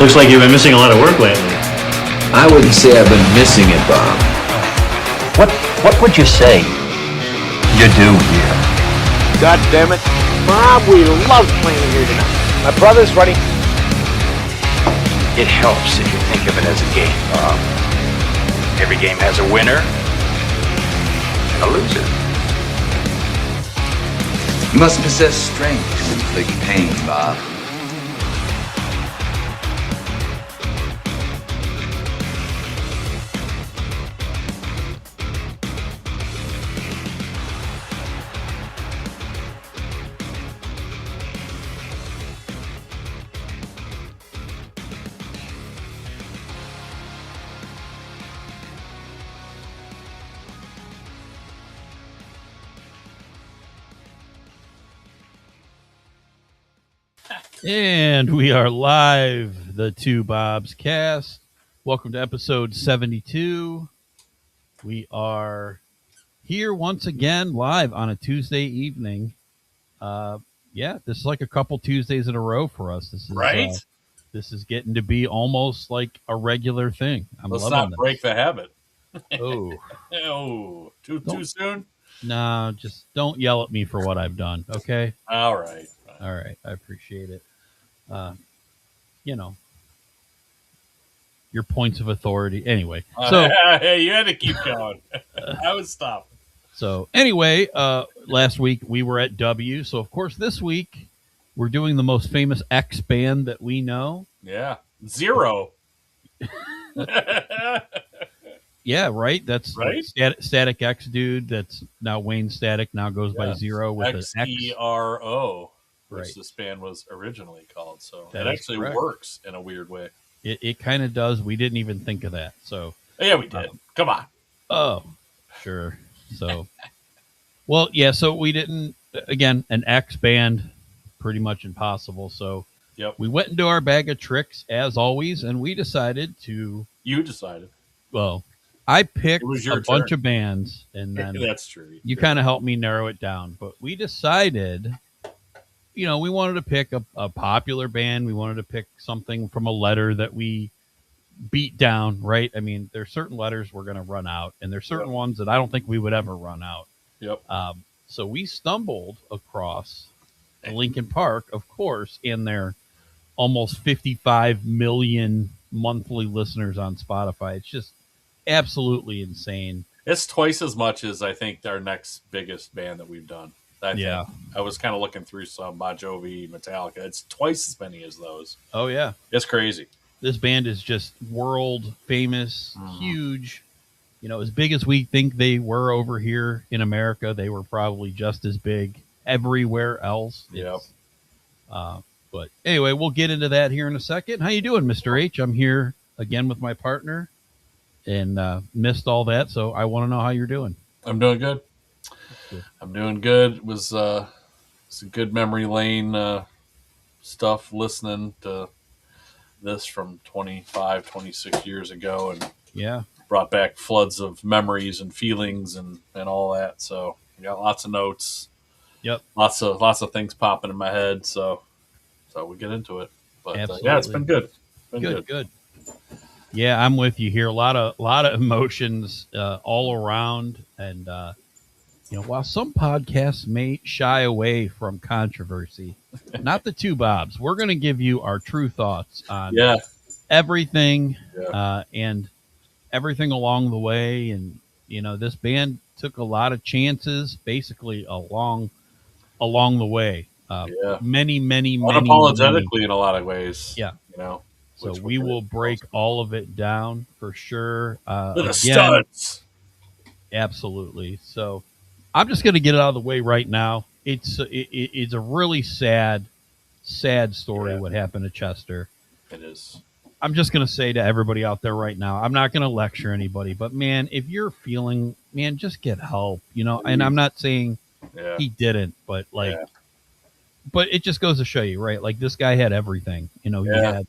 Looks like you've been missing a lot of work lately. I wouldn't say I've been missing it, Bob. What would you say you do here? God damn it. Bob, we love playing here tonight. My brother's running. It helps if you think of it as a game, Bob. Every game has a winner and a loser. You must possess strength to inflict pain, Bob. And we are live, the Two Bobs cast. Welcome to episode 72. We are here once again live on a Tuesday evening. This is like a couple Tuesdays in a row for us. This is right. This is getting to be almost like a regular thing. Let's not break the habit. Oh, too soon? No, just don't yell at me for what I've done, okay? All right. I appreciate it. Your points of authority. Anyway, so you had to keep going. I would stop. So anyway, last week we were at W. So of course this week we're doing the most famous X band that we know. Yeah, Zero. Yeah, right. That's right. Static X dude. That's now Wayne Static. Now goes by Zero with Xero. an X. Which this band was originally called. So that it actually works in a weird way. It kind of does. We didn't even think of that. So yeah, we did. Come on. Oh, sure. So, well, yeah. So we didn't. Again, an X band, pretty much impossible. So we went into our bag of tricks as always, and we decided to. You decided. Well, I picked a bunch of bands, and then that's true. You kind of helped me narrow it down. But we decided. We wanted to pick a popular band. We wanted to pick something from a letter that we beat down, right? I mean, there's certain letters we're going to run out, and there's certain ones that I don't think we would ever run out. Yep. So we stumbled across Linkin Park, of course, in their almost 55 million monthly listeners on Spotify. It's just absolutely insane. It's twice as much as I think our next biggest band that we've done. I was kind of looking through some Bon Jovi, Metallica. It's twice as many as those. Oh, yeah. It's crazy. This band is just world famous, huge. As big as we think they were over here in America, they were probably just as big everywhere else. Yep. But anyway, we'll get into that here in a second. How you doing, Mr. H? I'm here again with my partner and missed all that, so I want to know how you're doing. I'm doing good. I'm doing good. It was a good memory lane stuff listening to this from 25, 26 years ago, and brought back floods of memories and feelings and all that. So I got lots of notes. Yep. Lots of things popping in my head. So we get into it. But it's been good. Good. Yeah, I'm with you here. A lot of emotions all around, and while some podcasts may shy away from controversy, not the Two Bobs. We're going to give you our true thoughts on everything and everything along the way. And, this band took a lot of chances basically along the way. Many, unapologetically in a lot of ways. Yeah. So we will break all of it down for sure. The studs. Absolutely. So I'm just going to get it out of the way right now. It's a really sad story what happened to Chester. It is. I'm just going to say to everybody out there right now, I'm not going to lecture anybody, but man, if you're feeling, just get help, and I'm not saying he didn't, but but it just goes to show you, right? Like this guy had everything, he had,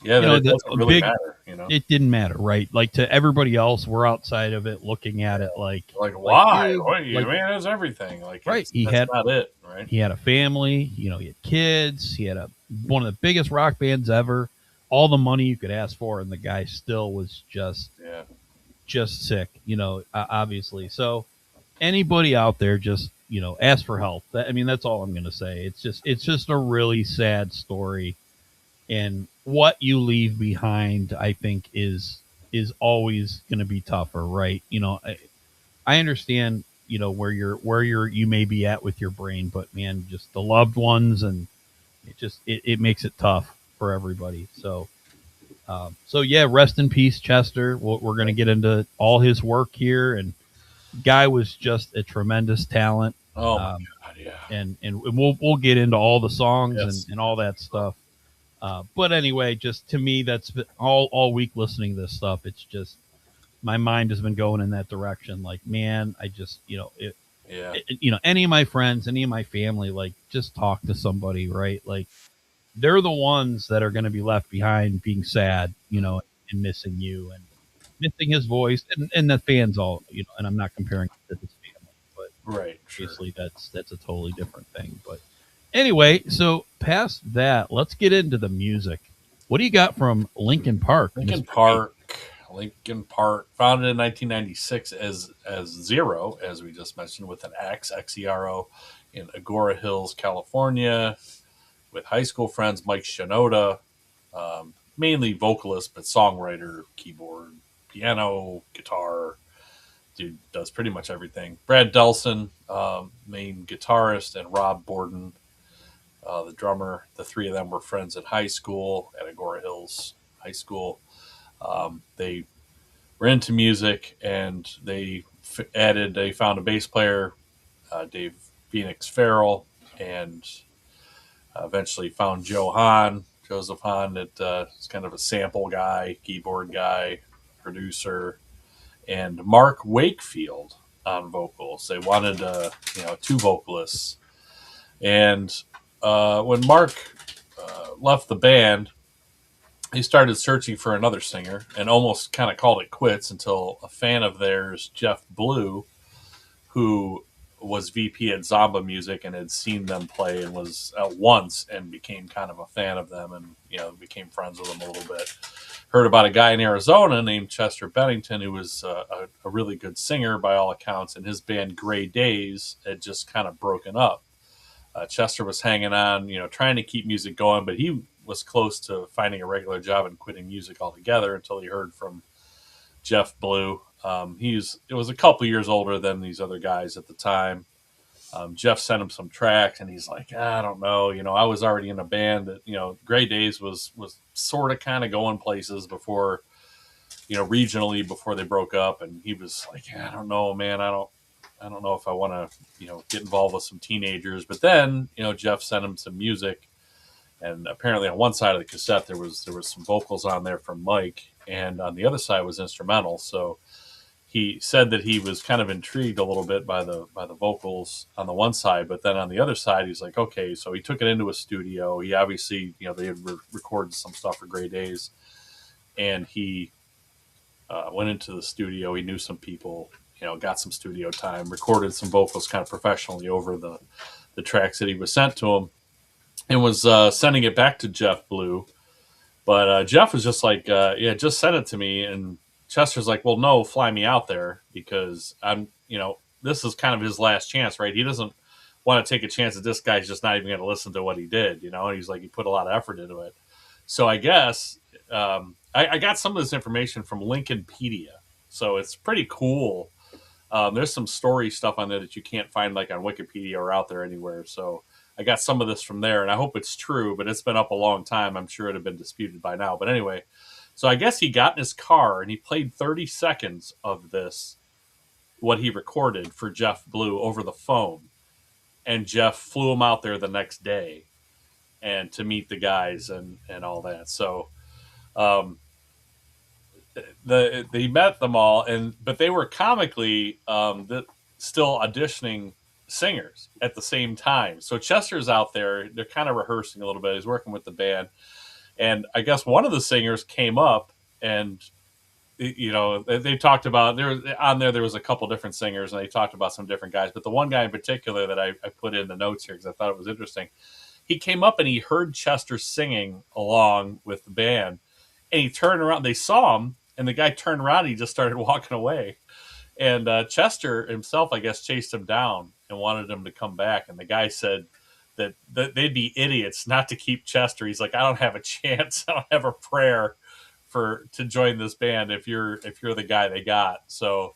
that doesn't really matter. It didn't matter, right? Like to everybody else, we're outside of it, looking at it like why? Man has everything. Right? That's not it, right? He had a family. He had kids. He had one of the biggest rock bands ever. all the money you could ask for, and the guy still was just sick, obviously. So anybody out there, just ask for help. I mean, that's all I'm going to say. It's just a really sad story, and what you leave behind, I think, is always going to be tougher, right? I understand, you may be at with your brain, but man, just the loved ones, and it makes it tough for everybody. So yeah, rest in peace, Chester. We're going to get into all his work here, and guy was just a tremendous talent. Oh my God, yeah. And we'll get into all the songs Yes. and all that stuff. But anyway, just to me, that's been all week listening to this stuff. It's just my mind has been going in that direction. Like, man, I just any of my friends, any of my family, like, just talk to somebody, right? Like, they're the ones that are going to be left behind being sad, and missing you and missing his voice, and the fans all, and I'm not comparing it to his family, but Right, sure. obviously that's a totally different thing. But anyway, so past that, let's get into the music. What do you got from Linkin Park? Linkin Mr. Park, founded in 1996 as Zero, as we just mentioned, with an Xero, in Agora Hills, California, with high school friends Mike Shinoda, mainly vocalist, but songwriter, keyboard, piano, guitar. Dude does pretty much everything. Brad Delson, main guitarist, and Rob Borden, the drummer. The three of them were friends in high school at Agora Hills High School. They were into music, and they found a bass player, Dave Phoenix Farrell, and eventually found Joseph Hahn, that is kind of a sample guy, keyboard guy, producer, and Mark Wakefield on vocals. They wanted two vocalists, and when Mark left the band, he started searching for another singer and almost kind of called it quits until a fan of theirs, Jeff Blue, who was VP at Zomba Music and had seen them play and was once and became kind of a fan of them, and became friends with them a little bit. Heard about a guy in Arizona named Chester Bennington, who was a really good singer by all accounts, and his band Gray Days had just kind of broken up. Chester was hanging on, trying to keep music going, but he was close to finding a regular job and quitting music altogether until he heard from Jeff Blue. It was a couple years older than these other guys at the time. Jeff sent him some tracks, and he's like, I don't know. I was already in a band that, Gray Days was sort of kind of going places before, regionally before they broke up. And he was like, I don't know, man. I don't know if I want to, get involved with some teenagers. But then, Jeff sent him some music, and apparently on one side of the cassette there was some vocals on there from Mike, and on the other side was instrumental. So he said that he was kind of intrigued a little bit by the vocals on the one side, but then on the other side he's like, okay. So he took it into a studio. He obviously, they had recorded some stuff for Gray Days, and he went into the studio. He knew some people, got some studio time, recorded some vocals kind of professionally over the tracks that he was sent to him, and was sending it back to Jeff Blue. But Jeff was just like, just send it to me. And Chester's like, well, no, fly me out there, because I'm, this is kind of his last chance, right? He doesn't want to take a chance that this guy's just not even going to listen to what he did, and he's like, he put a lot of effort into it. So I guess I got some of this information from Linkinpedia. So it's pretty cool. There's some story stuff on there that you can't find like on Wikipedia or out there anywhere. So I got some of this from there, and I hope it's true, but it's been up a long time. I'm sure it had been disputed by now. But anyway, so I guess he got in his car and he played 30 seconds of this, what he recorded for Jeff Blue over the phone. And Jeff flew him out there the next day and to meet the guys and all that. So they met them all, but they were comically still auditioning singers at the same time. So Chester's out there, they're kind of rehearsing a little bit. He's working with the band, and I guess one of the singers came up, and they talked about there was a couple different singers, and they talked about some different guys, but the one guy in particular that I put in the notes here because I thought it was interesting, he came up and he heard Chester singing along with the band, and he turned around. They saw him, and the guy turned around. And he just started walking away. And Chester himself, I guess, chased him down and wanted him to come back. And the guy said that they'd be idiots not to keep Chester. He's like, I don't have a chance. I don't have a prayer to join this band if you're the guy they got. So,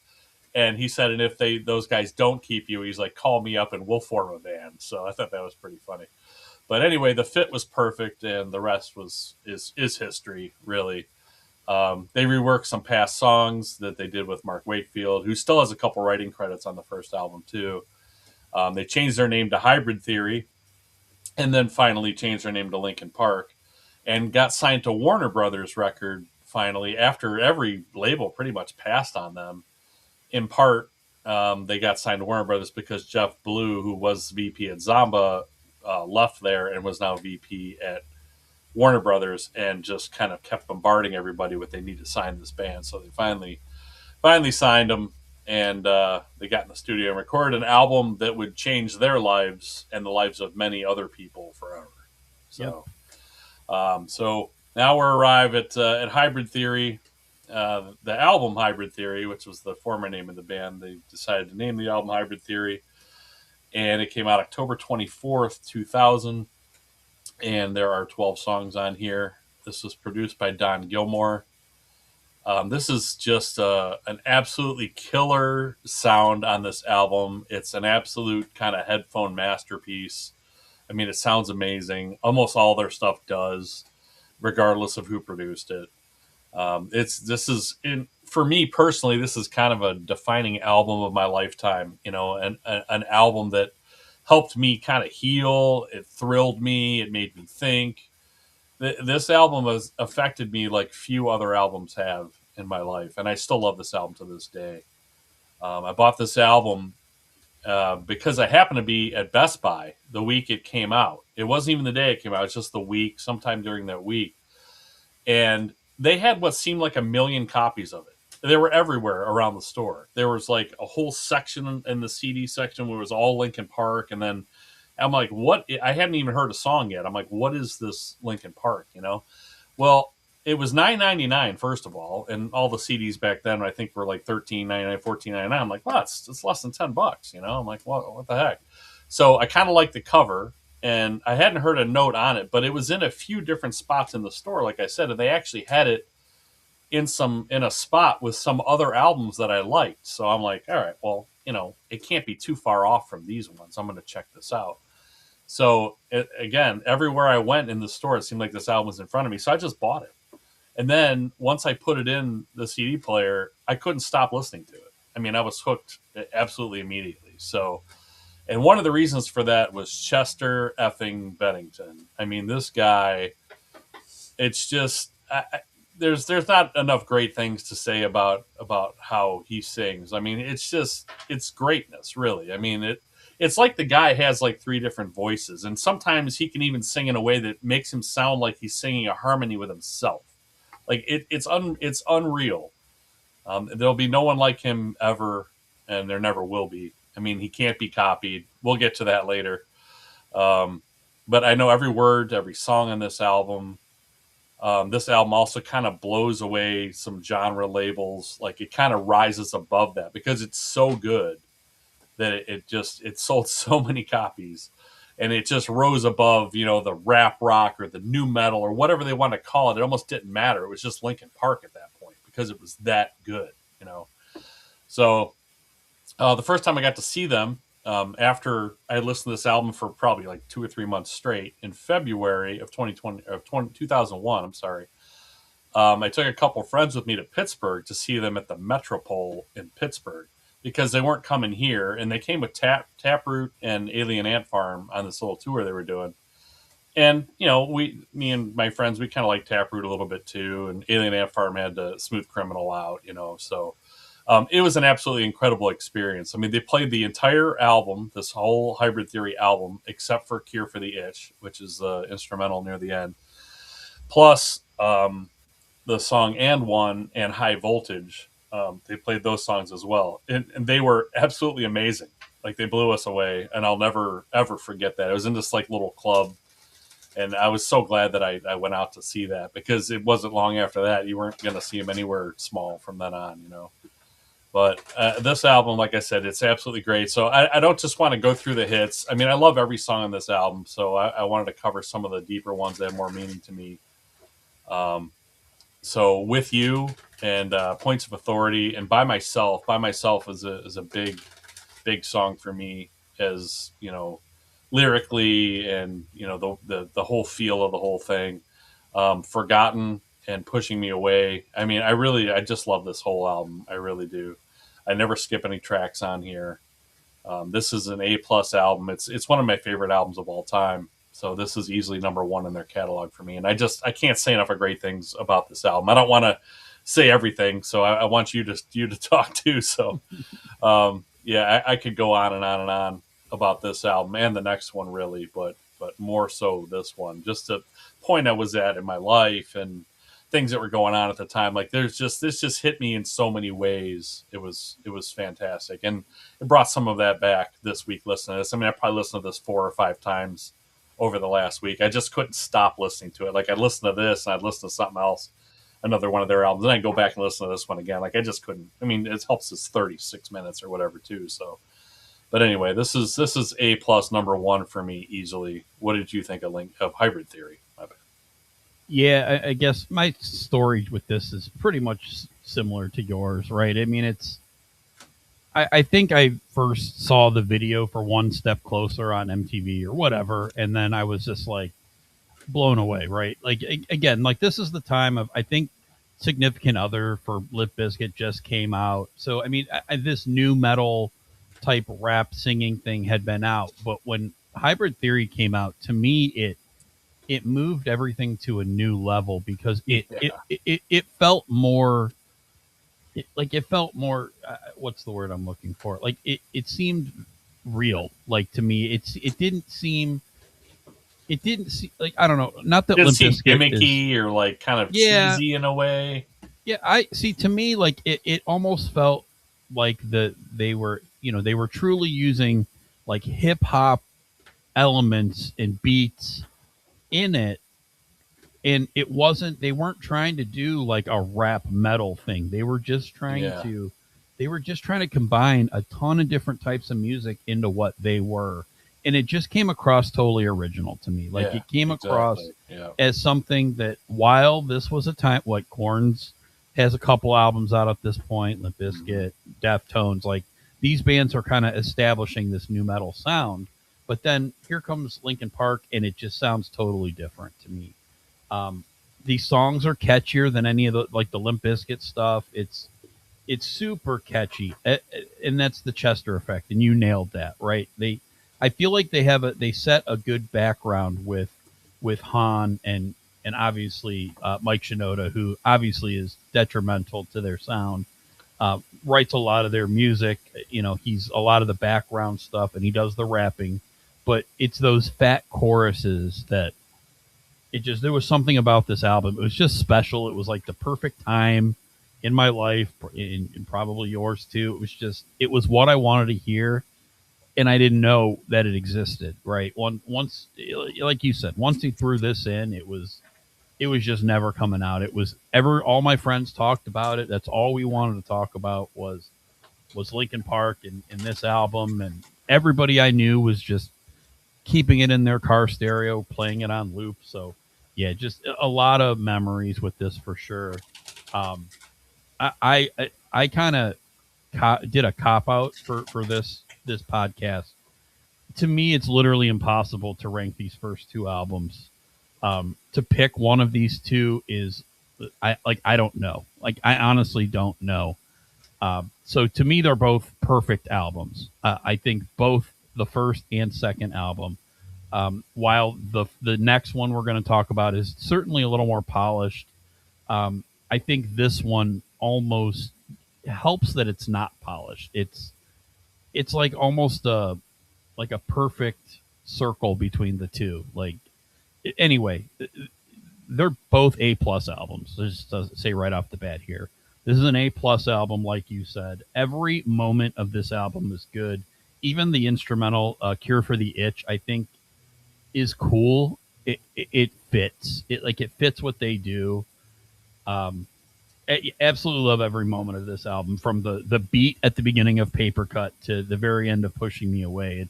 and he said, and if those guys don't keep you, he's like, call me up and we'll form a band. So I thought that was pretty funny. But anyway, the fit was perfect, and the rest is history, really. They reworked some past songs that they did with Mark Wakefield, who still has a couple writing credits on the first album, too. They changed their name to Hybrid Theory, and then finally changed their name to Linkin Park, and got signed to Warner Brothers record finally after every label pretty much passed on them. In part, they got signed to Warner Brothers because Jeff Blue, who was VP at Zomba, left there and was now VP at Warner Brothers, and just kind of kept bombarding everybody with they need to sign this band. So they finally signed them, and they got in the studio and recorded an album that would change their lives and the lives of many other people forever. So, so now we're arrived at Hybrid Theory, the album Hybrid Theory, which was the former name of the band. They decided to name the album Hybrid Theory, and it came out October 24th, 2000. And there are 12 songs on here. This was produced by Don Gilmore. This is just an absolutely killer sound on this album. It's an absolute kind of headphone masterpiece. I mean, it sounds amazing. Almost all their stuff does, regardless of who produced it. For me personally, this is kind of a defining album of my lifetime. You know, an album that helped me kind of heal. It thrilled me. It made me think. This album has affected me like few other albums have in my life, and I still love this album to this day. I bought this album because I happened to be at Best Buy the week it came out. It wasn't even the day it came out. It's just the week, sometime during that week. And they had what seemed like 1 million copies of it. They were everywhere around the store. There was like a whole section in the CD section where it was all Linkin Park. And then I'm like, what? I hadn't even heard a song yet. I'm like, what is this Linkin Park, you know? Well, it was $9.99, first of all. And all the CDs back then, I think, were like $13.99, $14.99. I'm like, well, it's less than $10, you know? I'm like, what the heck? So I kind of liked the cover. And I hadn't heard a note on it, but it was in a few different spots in the store, like I said. And they actually had it in a spot with some other albums that I liked. So I'm like, all right, well, you know, it can't be too far off from these ones. I'm going to check this out. So again, everywhere I went in the store, it seemed like this album was in front of me. So I just bought it. And then once I put it in the CD player, I couldn't stop listening to it. I mean, I was hooked absolutely immediately. So, and one of the reasons for that was Chester effing Bennington. I mean, this guy, it's just, there's not enough great things to say about how he sings. I mean, it's greatness, really. I mean, it's like the guy has like 3 different voices, and sometimes he can even sing in a way that makes him sound like he's singing a harmony with himself. Like it's unreal. There'll be no one like him ever, and there never will be. I mean, he can't be copied. We'll get to that later. But I know every word, every song on this album. This album also kind of blows away some genre labels. Like it kind of rises above that because it's so good that it sold so many copies, and it just rose above, you know, the rap rock or the new metal or whatever they want to call it. It almost didn't matter. It was just Linkin Park at that point because it was that good, you know. So the first time I got to see them, after I had listened to this album for probably like 2 or 3 months straight, in February of 2001, I'm sorry, I took a couple of friends with me to Pittsburgh to see them at the Metropole in Pittsburgh because they weren't coming here, and they came with Taproot and Alien Ant Farm on this little tour they were doing. And, you know, me and my friends, we kind of liked Taproot a little bit too, and Alien Ant Farm had the Smooth Criminal out, you know, so it was an absolutely incredible experience. I mean, they played the entire album, this whole Hybrid Theory album, except for Cure for the Itch, which is the instrumental near the end, plus the song And One and High Voltage. They played those songs as well, and they were absolutely amazing. Like, they blew us away, and I'll never ever forget that. It was in this like little club And I was so glad that I went out to see that, because it wasn't long after that you weren't going to see him anywhere small from then on, you know. But this album, like I said, it's absolutely great. So I don't just want to go through the hits. I mean, I love every song on this album, so I wanted to cover some of the deeper ones that have more meaning to me. So With You and Points of Authority and By Myself. By Myself is a big song for me, as you know, lyrically, and you know the whole feel of the whole thing. Forgotten and Pushing Me Away. I mean, I just love this whole album. I really do. I never skip any tracks on here. This is an A+ album. It's one of my favorite albums of all time. So this is easily number one in their catalog for me. And I can't say enough of great things about this album. I don't want to say everything, so I want you to talk too. So yeah, I could go on and on and on about this album and the next one, really, but more so this one. Just the point I was at in my life and things that were going on at the time. Like this just hit me in so many ways. It was fantastic, and it brought some of that back this week listening to this. I mean, I probably listened to this 4 or 5 times over the last week. I just couldn't stop listening to it. Like I'd listen to this and I'd listen to something else, another one of their albums, and I'd go back and listen to this one again. Like I just couldn't. I mean, it helps it's 36 minutes or whatever too. So, but anyway, this is A+ number one for me easily. What did you think of Hybrid Theory? Yeah, I guess my story with this is pretty much similar to yours, right? I mean, I think I first saw the video for One Step Closer on MTV or whatever, and then I was just like blown away, right? Like again, like this is the time of, I think, Significant Other for Limp Bizkit just came out. So I mean, this new metal type rap singing thing had been out, but when Hybrid Theory came out, to me it moved everything to a new level, because it felt more it felt more what's the word I'm looking for? Like it seemed real. Like to me, it didn't seem like, I don't know. Not that Limp Bizkit gimmicky or like kind of cheesy in a way. Yeah, I see. To me, like it almost felt like they were truly using like hip hop elements and beats in it, and they weren't trying to do like a rap metal thing. They were just trying to combine a ton of different types of music into what they were, and it just came across totally original to me. Like it came across as something that, while this was a time, like Korn's has a couple albums out at this point, Limp Bizkit, Deftones, like these bands are kind of establishing this new metal sound. But then here comes Linkin Park, and it just sounds totally different to me. These songs are catchier than any of the Limp Bizkit stuff. It's super catchy, and that's the Chester effect. And you nailed that, right? I feel like they set a good background with Han and obviously Mike Shinoda, who obviously is detrimental to their sound. Writes a lot of their music. You know, he's a lot of the background stuff, and he does the rapping. But it's those fat choruses that there was something about this album. It was just special. It was like the perfect time in my life, and probably yours too. It was what I wanted to hear, and I didn't know that it existed. Right. Once, like you said, once he threw this in, it was just never coming out. All my friends talked about it. That's all we wanted to talk about was Linkin Park and this album, and everybody I knew was just keeping it in their car stereo, playing it on loop. So yeah, just a lot of memories with this for sure. I kind of did a cop out for this podcast. To me, it's literally impossible to rank these first 2 albums. To pick one of these 2 is I don't know. Like I honestly don't know. So to me, they're both perfect albums. I think both the first and second album, while the next one we're going to talk about is certainly a little more polished. I think this one almost helps that it's not polished. It's like almost a perfect circle between the 2. Like anyway, they're both A+ albums. Just to say right off the bat here, this is an A+ album, like you said. Every moment of this album is good. Even the instrumental "Cure for the Itch," I think, is cool. it fits. It fits what they do. I absolutely love every moment of this album, from the beat at the beginning of Paper Cut to the very end of Pushing Me Away.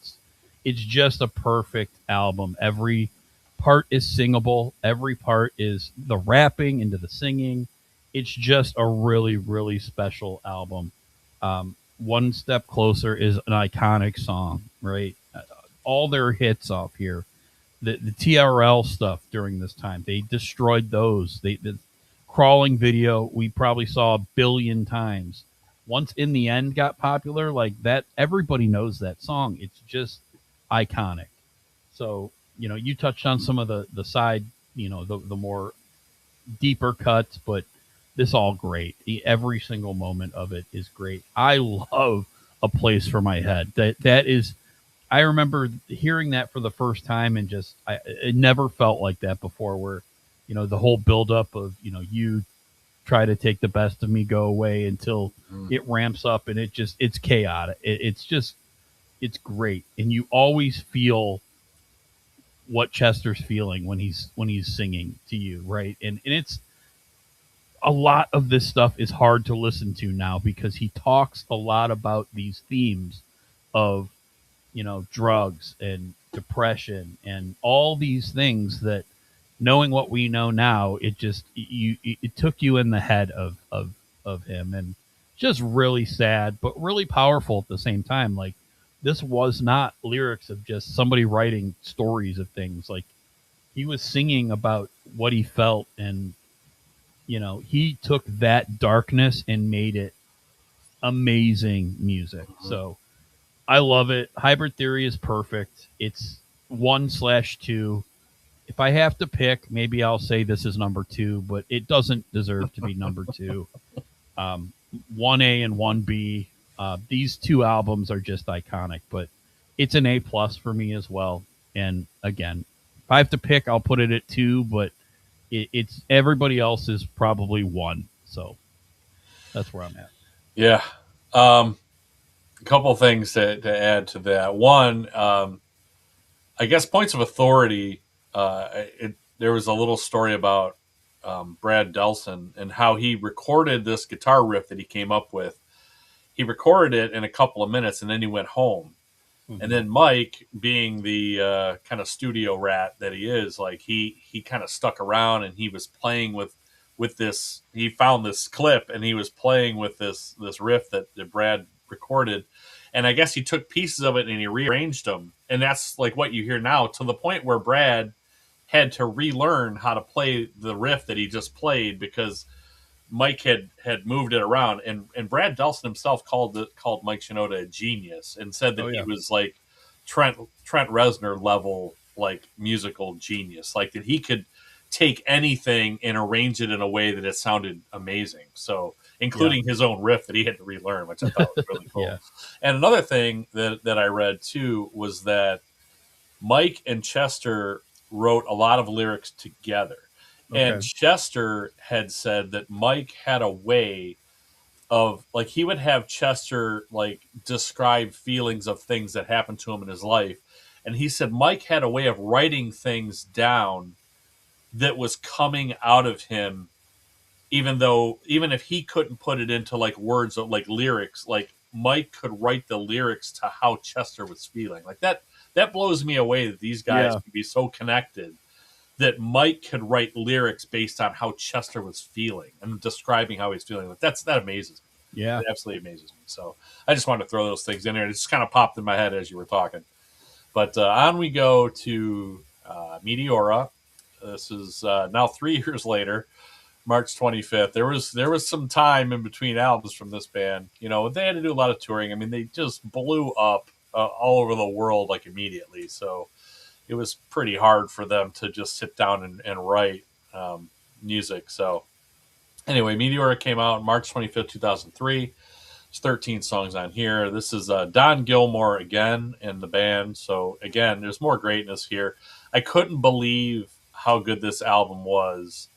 It's just a perfect album. Every part is singable. Every part is the rapping into the singing. It's just a really, really special album. One Step Closer is an iconic song, right? All their hits off here. The TRL stuff during this time, they destroyed those. The Crawling video we probably saw a billion times. Once In the End got popular, like that, everybody knows that song. It's just iconic. So, you touched on some of the side, the more deeper cuts, but this all great. Every single moment of it is great. I love A Place for My Head. That is, I remember hearing that for the first time, and it never felt like that before, where, the whole buildup of, you try to take the best of me, go away, until it ramps up, and it's chaotic. It's great. And you always feel what Chester's feeling when he's singing to you. Right. And it's, a lot of this stuff is hard to listen to now, because he talks a lot about these themes of, drugs and depression and all these things that, knowing what we know now, it took you in the head of him, and just really sad, but really powerful at the same time. Like, this was not lyrics of just somebody writing stories of things. Like, he was singing about what he felt, and, he took that darkness and made it amazing music. So I love it. Hybrid Theory is perfect. It's 1/2. If I have to pick, maybe I'll say this is number 2, but it doesn't deserve to be number 2. 1A and 1B. These two albums are just iconic, but it's an A+ for me as well. And again, if I have to pick, I'll put it at 2, but it's everybody else is probably 1. So that's where I'm at. Yeah. A couple of things to add to that. One, I guess points of authority. There was a little story about Brad Delson and how he recorded this guitar riff that he came up with. He recorded it in a couple of minutes, and then he went home. Mm-hmm. And then Mike, being the kind of studio rat that he is, like he kind of stuck around, and he was playing with this. He found this clip, and he was playing with this riff that Brad recorded. And I guess he took pieces of it and he rearranged them. And that's like what you hear now, to the point where Brad had to relearn how to play the riff that he just played, because Mike had moved it around. And Brad Delson himself called Mike Shinoda a genius, and said that he was like Trent Reznor level, like musical genius, like that he could take anything and arrange it in a way that it sounded amazing. So, including his own riff that he had to relearn, which I thought was really cool. Yeah. And another thing that I read too was that Mike and Chester wrote a lot of lyrics together. Okay. And Chester had said that Mike had a way of, like, he would have Chester like describe feelings of things that happened to him in his life. And he said Mike had a way of writing things down that was coming out of him, even if he couldn't put it into like words or like lyrics, like Mike could write the lyrics to how Chester was feeling. Like that blows me away that these guys could be so connected that Mike could write lyrics based on how Chester was feeling and describing how he's feeling. Like that amazes me. Yeah. It absolutely amazes me. So I just wanted to throw those things in there. It just kind of popped in my head as you were talking. But on we go to Meteora. This is now 3 years later, March 25th. There was some time in between albums from this band. You know, they had to do a lot of touring. I mean, they just blew up all over the world like immediately. So it was pretty hard for them to just sit down and write music. So anyway, Meteora came out March 25th, 2003. There's 13 songs on here. This is Don Gilmore again in the band. So again, there's more greatness here. I couldn't believe how good this album was.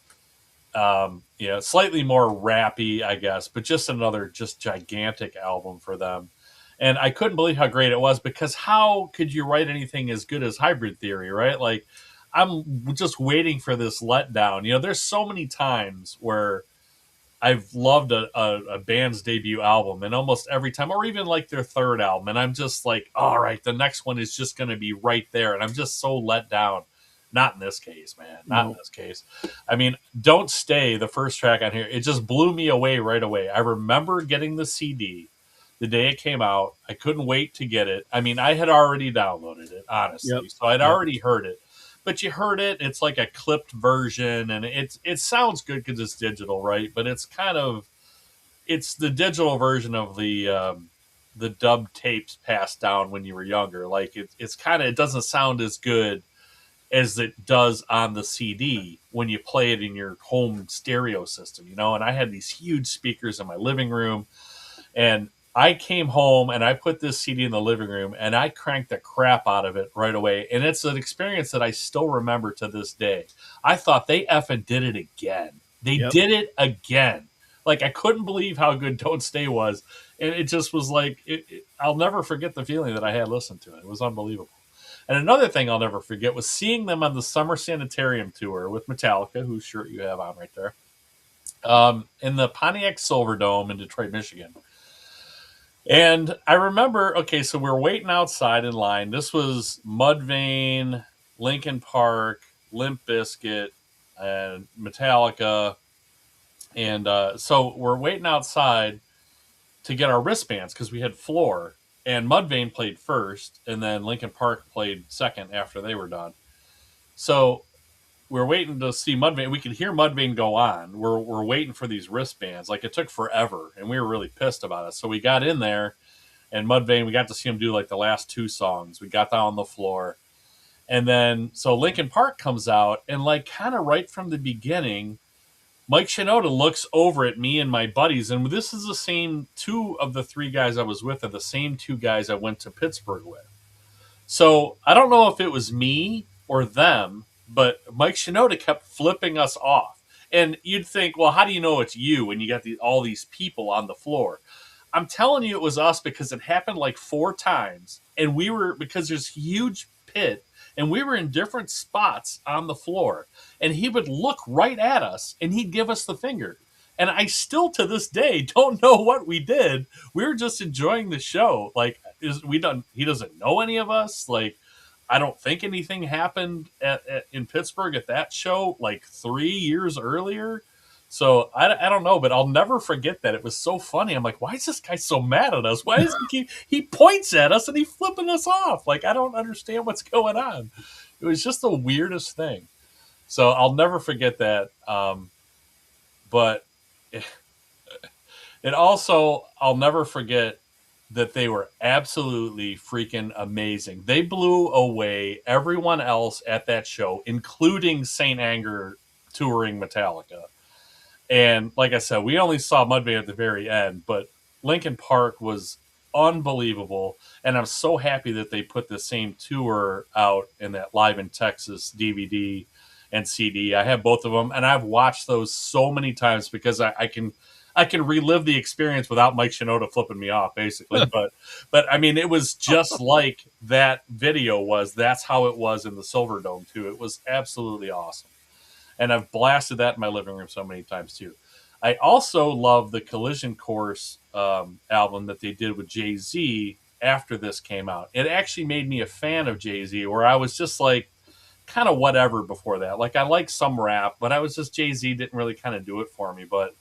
Slightly more rappy, I guess, but just another gigantic album for them. And I couldn't believe how great it was, because how could you write anything as good as Hybrid Theory, right? Like, I'm just waiting for this letdown. You know, there's so many times where I've loved a band's debut album, and almost every time, or even like their third album, and I'm just like, all right, the next one is just going to be right there, and I'm just so let down. Not in this case, man. Not in this case. I mean, Don't Stay, the first track on here, it just blew me away right away. I remember getting the CD the day it came out. I couldn't wait to get it. I mean, I had already downloaded it, honestly, so I'd already heard it. But you heard it. It's like a clipped version, and it sounds good because it's digital, right? But it's the digital version of the dub tapes passed down when you were younger. Like it doesn't sound as good as it does on the CD when you play it in your home stereo system, you know. And I had these huge speakers in my living room, and I came home and I put this CD in the living room and I cranked the crap out of it right away. And it's an experience that I still remember to this day. I thought they effing did it again. They did it again. Like, I couldn't believe how good Don't Stay was. And it just was like, I'll never forget the feeling that I had listened to it. It was unbelievable. And another thing I'll never forget was seeing them on the Summer Sanitarium tour with Metallica, whose shirt you have on right there, in the Pontiac Silverdome in Detroit, Michigan. And I remember, okay, so we're waiting outside in line. This was Mudvayne, Linkin Park, Limp Bizkit, and Metallica. And so we're waiting outside to get our wristbands because we had floor. And Mudvayne played first, and then Linkin Park played second after they were done. So we're waiting to see Mudvayne. We could hear Mudvayne go on. We're waiting for these wristbands. Like, it took forever, and we were really pissed about it. So we got in there, and Mudvayne, we got to see him do like the last two songs. We got down on the floor, and then so Linkin Park comes out, and like kind of right from the beginning, Mike Shinoda looks over at me and my buddies, and this is the same two of the three guys I was with are the same two guys I went to Pittsburgh with. So I don't know if it was me or them, but Mike Shinoda kept flipping us off. And you'd think, well, how do you know it's you when you got all these people on the floor? I'm telling you it was us because it happened like 4 times. And because there's huge pit, and we were in different spots on the floor. And he would look right at us, and he'd give us the finger. And I still, to this day, don't know what we did. We were just enjoying the show. Like, he doesn't know any of us. Like, I don't think anything happened in Pittsburgh at that show like 3 years earlier. So I don't know, but I'll never forget that. It was so funny. I'm like, why is this guy so mad at us? Why is he points at us and he's flipping us off? Like, I don't understand what's going on. It was just the weirdest thing. So I'll never forget that. But it also, I'll never forget that they were absolutely freaking amazing. They blew away everyone else at that show, including Saint Anger touring Metallica. And like I said, we only saw Mudvayne at the very end, but Linkin Park was unbelievable. And I'm so happy that they put the same tour out in that Live in Texas DVD and CD. I have both of them, and I've watched those so many times because I can relive the experience without Mike Shinoda flipping me off, basically. but I mean, it was just like that video was. That's how it was in the Silverdome too. It was absolutely awesome. And I've blasted that in my living room so many times too. I also love the Collision Course album that they did with Jay-Z after this came out. It actually made me a fan of Jay-Z, where I was just like kind of whatever before that. Like, I like some rap, but I was just, Jay-Z didn't really kind of do it for me. But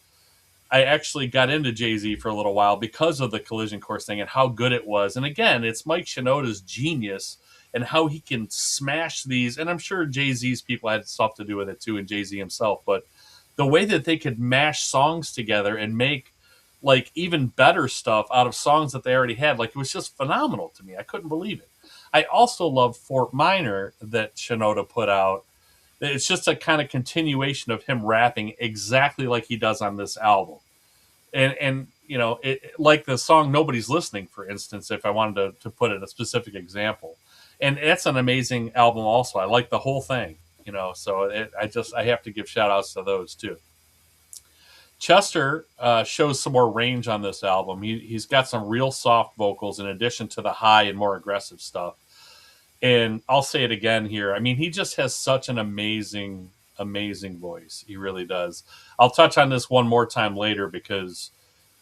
I actually got into Jay-Z for a little while because of the Collision Course thing and how good it was. And again, it's Mike Shinoda's genius and how he can smash these. And I'm sure Jay-Z's people had stuff to do with it too, and Jay-Z himself. But the way that they could mash songs together and make like even better stuff out of songs that they already had, like, it was just phenomenal to me. I couldn't believe it. I also love Fort Minor that Shinoda put out. It's just a kind of continuation of him rapping exactly like he does on this album. And you know, like the song Nobody's Listening, for instance, if I wanted to put in a specific example. And that's an amazing album also. I like the whole thing, you know, so I have to give shout outs to those too. Chester shows some more range on this album. He's got some real soft vocals in addition to the high and more aggressive stuff. And I'll say it again here. I mean, he just has such an amazing voice. He really does. I'll touch on this one more time later because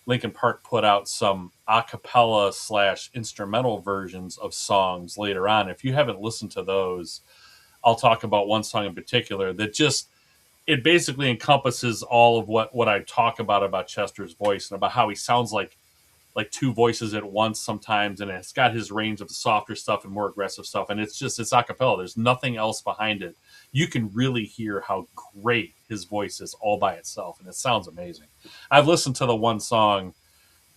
Linkin Park put out some a cappella / instrumental versions of songs later on. If you haven't listened to those, I'll talk about one song in particular that just it basically encompasses all of what I talk about Chester's voice and about how he sounds like two voices at once sometimes, and it's got his range of the softer stuff and more aggressive stuff, and it's a cappella. There's nothing else behind it. You can really hear how great his voice is all by itself, and it sounds amazing. I've listened to the one song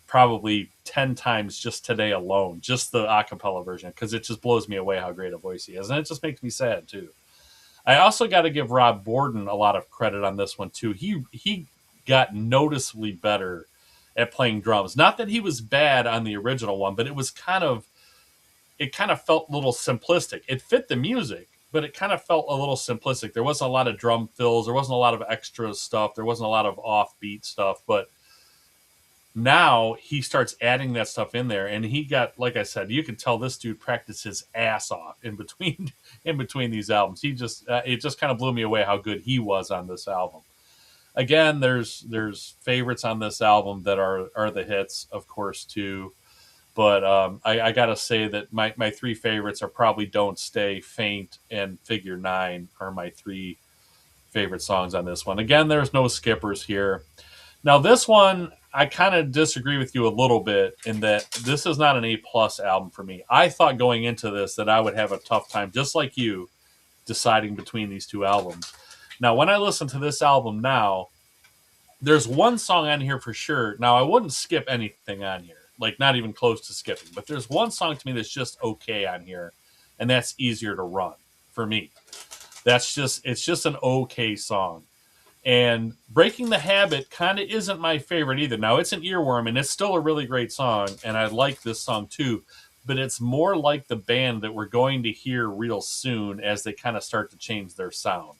probably 10 times just today alone, just the a cappella version, because it just blows me away how great a voice he has, and it just makes me sad too. I also got to give Rob Borden a lot of credit on this one too. He got noticeably better at playing drums. Not that he was bad on the original one, but it kind of felt a little simplistic. It fit the music, but it kind of felt a little simplistic. There wasn't a lot of drum fills. There wasn't a lot of extra stuff. There wasn't a lot of offbeat stuff. But now he starts adding that stuff in there, and he got, like I said, you can tell this dude practiced his ass off in between these albums. He just it just kind of blew me away how good he was on this album. Again, there's favorites on this album that are the hits, of course, too. But I got to say that my three favorites are probably Don't Stay, Faint, and Figure 9 are my three favorite songs on this one. Again, there's no skippers here. Now, this one, I kind of disagree with you a little bit in that this is not an A-plus album for me. I thought going into this that I would have a tough time, just like you, deciding between these two albums. Now, when I listen to this album now, there's one song on here for sure. Now, I wouldn't skip anything on here, like not even close to skipping. But there's one song to me that's just okay on here, and that's Easier to Run for me. It's just an okay song. And Breaking the Habit kind of isn't my favorite either. Now, it's an earworm, and it's still a really great song, and I like this song too. But it's more like the band that we're going to hear real soon as they kind of start to change their sound.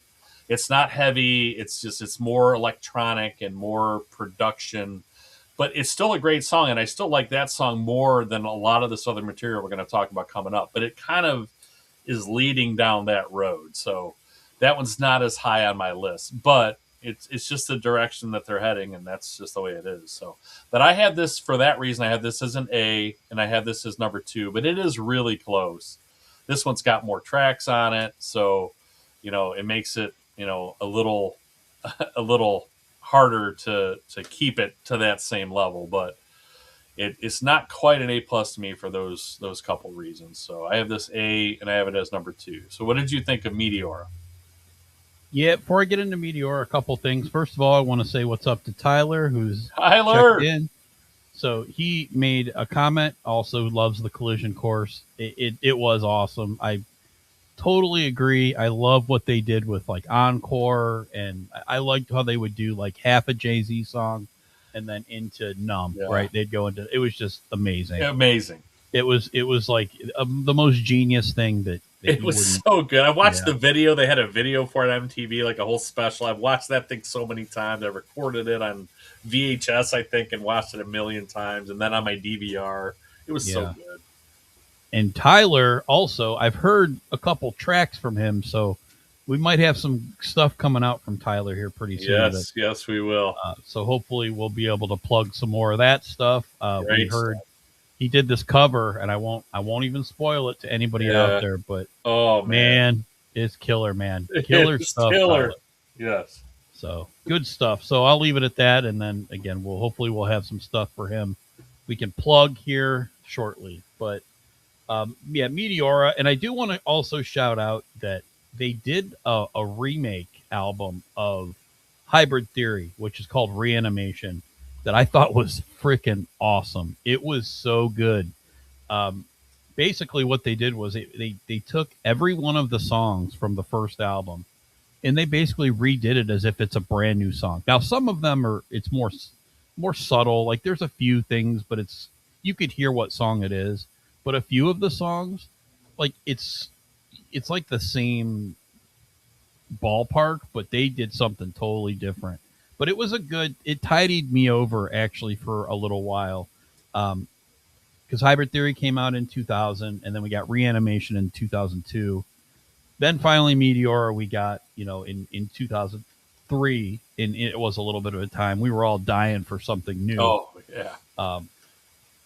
It's not heavy. It's more electronic and more production, but it's still a great song. And I still like that song more than a lot of this other material we're going to talk about coming up, but it kind of is leading down that road. So that one's not as high on my list, but it's just the direction that they're heading. And that's just the way it is. So, but I had this for that reason. I have this as an A and I have this as number 2, but it is really close. This one's got more tracks on it. So, it makes it, a little harder to keep it to that same level, but it's not quite an A+ to me for those couple reasons. So I have this A and I have it as number 2. So what did you think of Meteora? Yeah, before I get into Meteora, a couple things. First of all, I want to say what's up to Tyler, who's checked in. So he made a comment, also loves the Collision course. It was awesome. I totally agree. I love what they did with like Encore, and I liked how they would do like half a Jay-Z song and then into Numb, right? They'd go into, it was just amazing. Yeah, amazing. It was like the most genius thing that it was so good. I watched the video. They had a video for it on MTV, like a whole special. I've watched that thing so many times. I recorded it on VHS, I think, and watched it a million times, and then on my DVR. It was so good. And Tyler also, I've heard a couple tracks from him, so we might have some stuff coming out from Tyler here pretty soon. Yes, we will. So hopefully we'll be able to plug some more of that stuff. We heard he did this cover, and I won't even spoil it to anybody out there, but man, it's killer, man. Killer stuff. Killer. Yes. So good stuff. So I'll leave it at that, and then again, we'll have some stuff for him we can plug here shortly. But Meteora, and I do want to also shout out that they did a remake album of Hybrid Theory, which is called Reanimation, that I thought was freaking awesome. It was so good. Basically what they did was they took every one of the songs from the first album and they basically redid it as if it's a brand new song. Now, some of them it's more subtle. Like there's a few things, but you could hear what song it is. But a few of the songs, like it's like the same ballpark, but they did something totally different. But it was it tidied me over actually for a little while. Because because Hybrid Theory came out in 2000, and then we got Reanimation in 2002. Then finally Meteora we got, in 2003, and it was a little bit of a time. We were all dying for something new. Oh, yeah.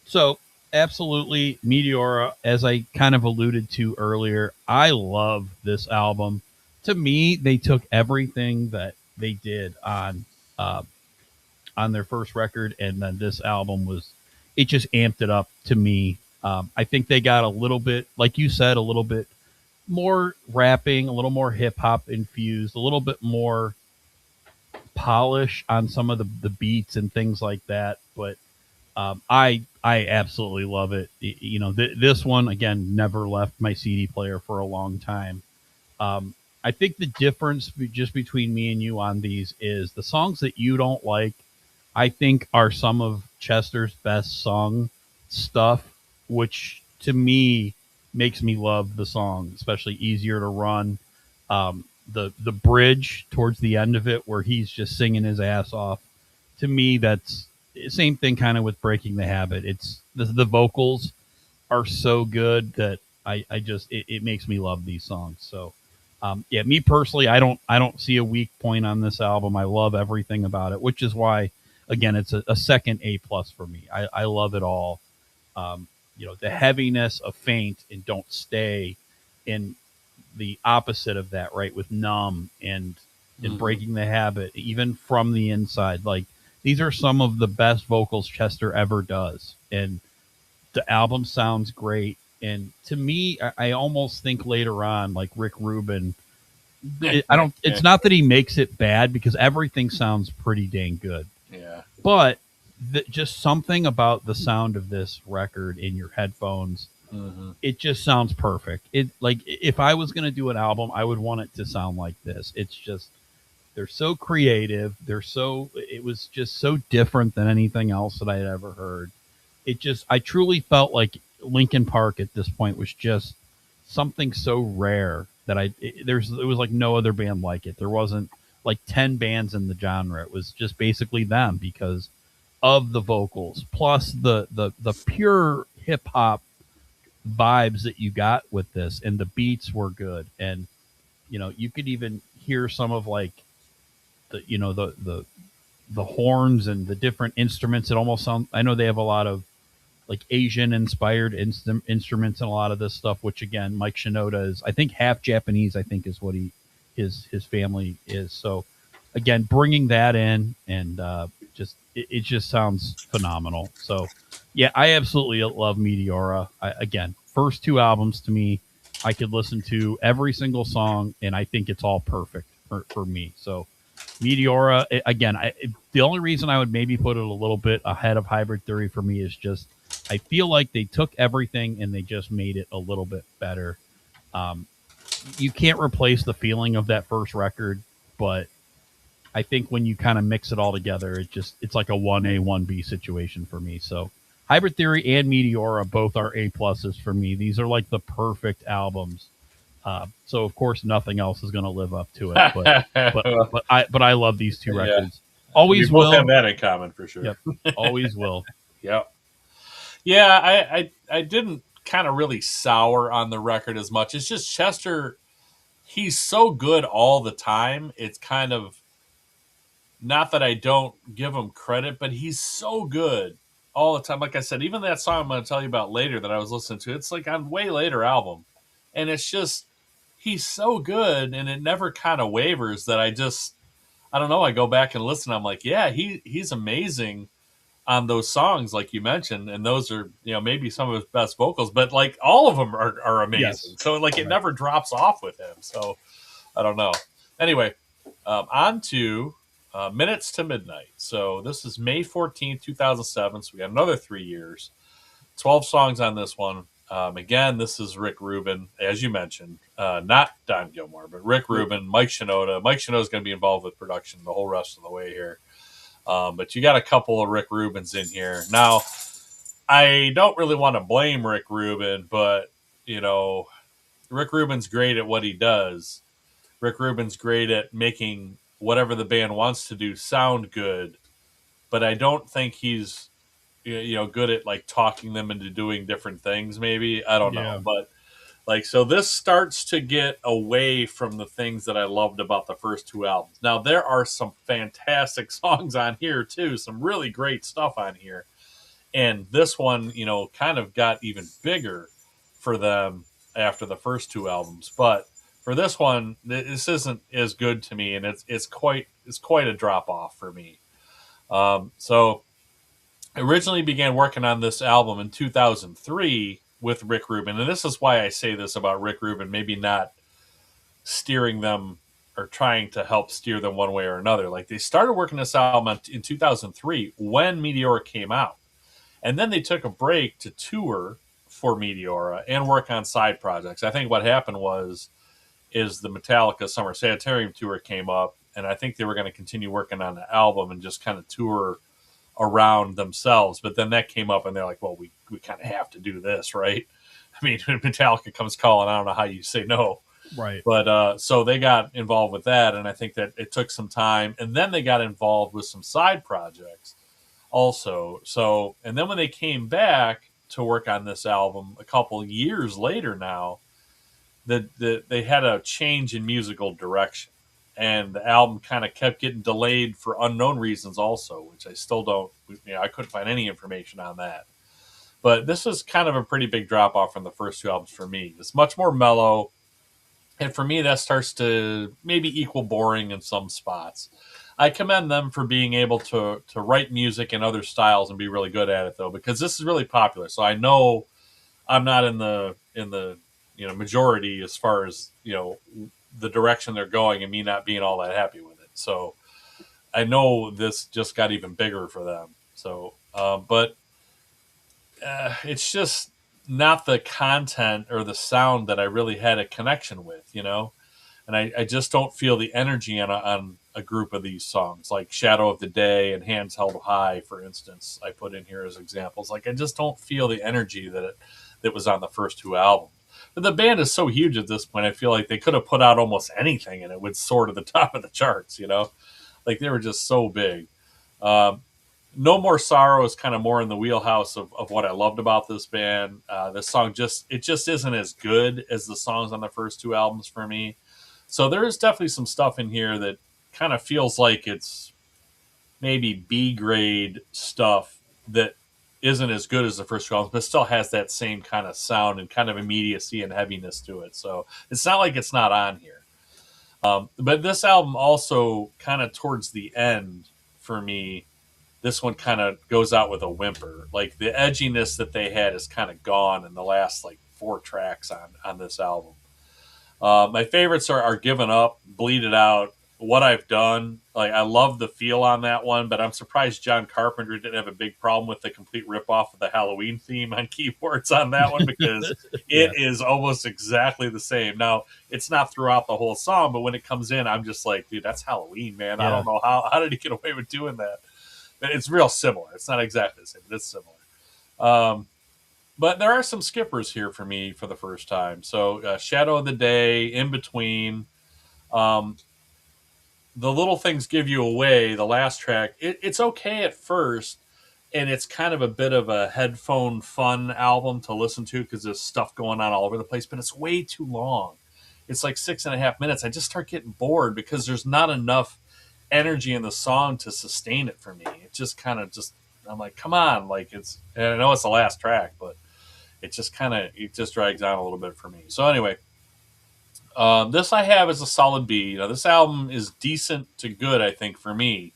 So absolutely Meteora, as I kind of alluded to earlier, I love this album. To me, they took everything that they did on their first record, and then this album it just amped it up to me. I think they got a little bit, like you said, a little bit more rapping, a little more hip hop infused, a little bit more polish on some of the beats and things like that. But I absolutely love it. This one again never left my CD player for a long time. I think the difference just between me and you on these is the songs that you don't like, I think, are some of Chester's best sung stuff, which to me makes me love the song, especially Easier to Run. The bridge towards the end of it where he's just singing his ass off. To me, that's same thing kind of with Breaking the Habit. It's the vocals are so good that I just it makes me love these songs. So yeah, me personally, I don't see a weak point on this album. I love everything about it, which is why, again, it's a second A+ for me. I love it all. The heaviness of Faint and Don't Stay, and the opposite of that, right, with Numb and Breaking the Habit, even From the Inside. Like, these are some of the best vocals Chester ever does, and the album sounds great. And to me, I almost think later on, like Rick Rubin, it's not that he makes it bad, because everything sounds pretty dang good. Yeah. But just something about the sound of this record in your headphones, it just sounds perfect. It, like, if I was going to do an album, I would want it to sound like this. It's just, they're so creative. It was just so different than anything else that I had ever heard. I truly felt like Linkin Park at this point was just something so rare that it was like no other band like it. There wasn't like 10 bands in the genre. It was just basically them because of the vocals, plus the pure hip hop vibes that you got with this, and the beats were good. And you could even hear some of like the horns and the different instruments. It almost sounds, I know they have a lot of like Asian inspired instruments and a lot of this stuff, which again, Mike Shinoda is, I think, half Japanese, I think is what his family is. So again, bringing that in, and it just sounds phenomenal. So yeah, I absolutely love Meteora. Again, first two albums to me, I could listen to every single song, and I think it's all perfect for me. So Meteora, again, the only reason I would maybe put it a little bit ahead of Hybrid Theory for me is just I feel like they took everything and they just made it a little bit better. You can't replace the feeling of that first record, but I think when you kind of mix it all together, it's like a 1A, 1B situation for me. So Hybrid Theory and Meteora both are A+ for me. These are like the perfect albums. So of course nothing else is going to live up to it, but I love these two records. Always we both will have that in common for sure. Yep. Always will. Yep. Yeah, I didn't kind of really sour on the record as much. It's just Chester, he's so good all the time. It's kind of, not that I don't give him credit, but he's so good all the time. Like I said, even that song I'm going to tell you about later that I was listening to, it's like on way later album. And it's just, he's so good, and it never kind of wavers that I don't know. I go back and listen. I'm like, yeah, he's amazing on those songs, like you mentioned. And those are, maybe some of his best vocals, but like all of them are amazing. Yes. So like it never drops off with him. So I don't know. Anyway, on to Minutes to Midnight. So this is May 14th, 2007. So we got another 3 years, 12 songs on this one. Again, this is Rick Rubin, as you mentioned, not Don Gilmore, but Rick Rubin, Mike Shinoda. Mike Shinoda is going to be involved with production the whole rest of the way here. But you got a couple of Rick Rubins in here. Now, I don't really want to blame Rick Rubin, but, Rick Rubin's great at what he does. Rick Rubin's great at making whatever the band wants to do sound good, but I don't think he's good at like talking them into doing different things. Maybe I don't Yeah. know, but like so this starts to get away from the things that I loved about the first two albums. Now there are some fantastic songs on here too, some really great stuff on here, and this one kind of got even bigger for them after the first two albums, but for this one this isn't as good to me, and it's quite a drop off for me. So I originally began working on this album in 2003 with Rick Rubin, and this is why I say this about Rick Rubin, maybe not steering them or trying to help steer them one way or another. Like they started working this album in 2003 when Meteora came out, and then they took a break to tour for Meteora and work on side projects. I think what happened is the Metallica Summer Sanitarium tour came up, and I think they were going to continue working on the album and just kind of tour around themselves. But then that came up, and they're like, well, we kind of have to do this, right? I mean, when Metallica comes calling, I don't know how you say no. Right. But so they got involved with that, and I think that it took some time. And then they got involved with some side projects also. So, and then when they came back to work on this album a couple years later now, they had a change in musical direction, and the album kind of kept getting delayed for unknown reasons also, which I still don't, I couldn't find any information on that. But this is kind of a pretty big drop off from the first two albums for me. It's much more mellow, and for me that starts to maybe equal boring in some spots. I commend them for being able to write music in other styles and be really good at it though, because this is really popular. So I know I'm not in the majority as far as the direction they're going, and me not being all that happy with it. So I know this just got even bigger for them. So but it's just not the content or the sound that I really had a connection with, and I just don't feel the energy on a group of these songs, like Shadow of the Day and Hands Held High, for instance. I put in here as examples. Like I just don't feel the energy that was on the first two albums. But the band is so huge at this point, I feel like they could have put out almost anything and it would soar to the top of the charts, Like they were just so big. No More Sorrow is kind of more in the wheelhouse of what I loved about this band. This song just isn't as good as the songs on the first two albums for me. So there is definitely some stuff in here that kind of feels like it's maybe B grade stuff that isn't as good as the first two albums, but still has that same kind of sound and kind of immediacy and heaviness to it. So it's not like it's not on here. But this album also kind of towards the end for me, this one kind of goes out with a whimper. Like the edginess that they had is kind of gone in the last like 4 tracks on this album. My favorites are Given Up, Bleed It Out, What I've Done. Like I love the feel on that one, but I'm surprised John Carpenter didn't have a big problem with the complete ripoff of the Halloween theme on keyboards on that one, because it is almost exactly the same. Now, it's not throughout the whole song, but when it comes in, I'm just like, dude, that's Halloween, man. I don't know how did he get away with doing that? But it's real similar. It's not exactly the same, but it's similar. But there are some skippers here for me for the first time. So Shadow of the Day, In Between, The Little Things Give You Away, the last track, it's okay at first, and it's kind of a bit of a headphone fun album to listen to because there's stuff going on all over the place, but it's way too long. It's like 6.5 minutes. I just start getting bored because there's not enough energy in the song to sustain it for me. It just kind of I'm like, come on. Like and I know it's the last track, but it just drags on a little bit for me. So anyway, this I have as a solid B. This album is decent to good, I think, for me,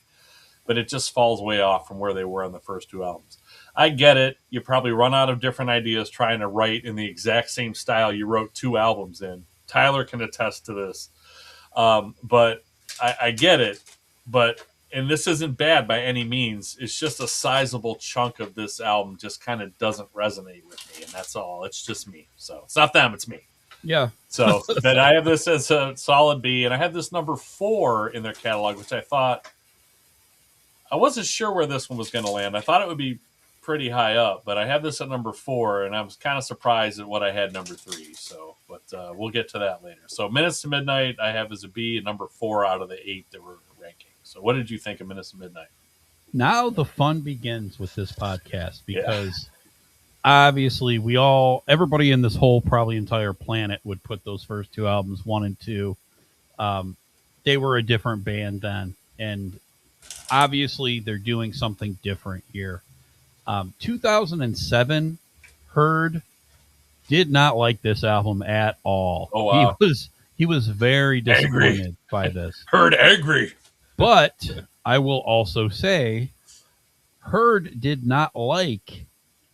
but it just falls way off from where they were on the first two albums. I get it. You probably run out of different ideas trying to write in the exact same style you wrote 2 albums in. Tyler can attest to this. But I get it. And this isn't bad by any means. It's just a sizable chunk of this album just kind of doesn't resonate with me, and that's all. It's just me. So it's not them, it's me. Yeah. So, but I have this as a solid B, and I have this number 4 in their catalog, which I wasn't sure where this one was going to land. I thought it would be pretty high up, but I have this at number 4, and I was kind of surprised at what I had number 3. So, but we'll get to that later. So, Minutes to Midnight, I have as a B, and number 4 out of the 8 that we're ranking. So, what did you think of Minutes to Midnight? Now the fun begins with this podcast because obviously everybody in this whole probably entire planet would put those first two albums, 1 and 2. They were a different band then, and obviously they're doing something different here. 2007, Heard did not like this album at all. Oh, wow. He was very disappointed by this. Heard angry. But I will also say, Heard did not like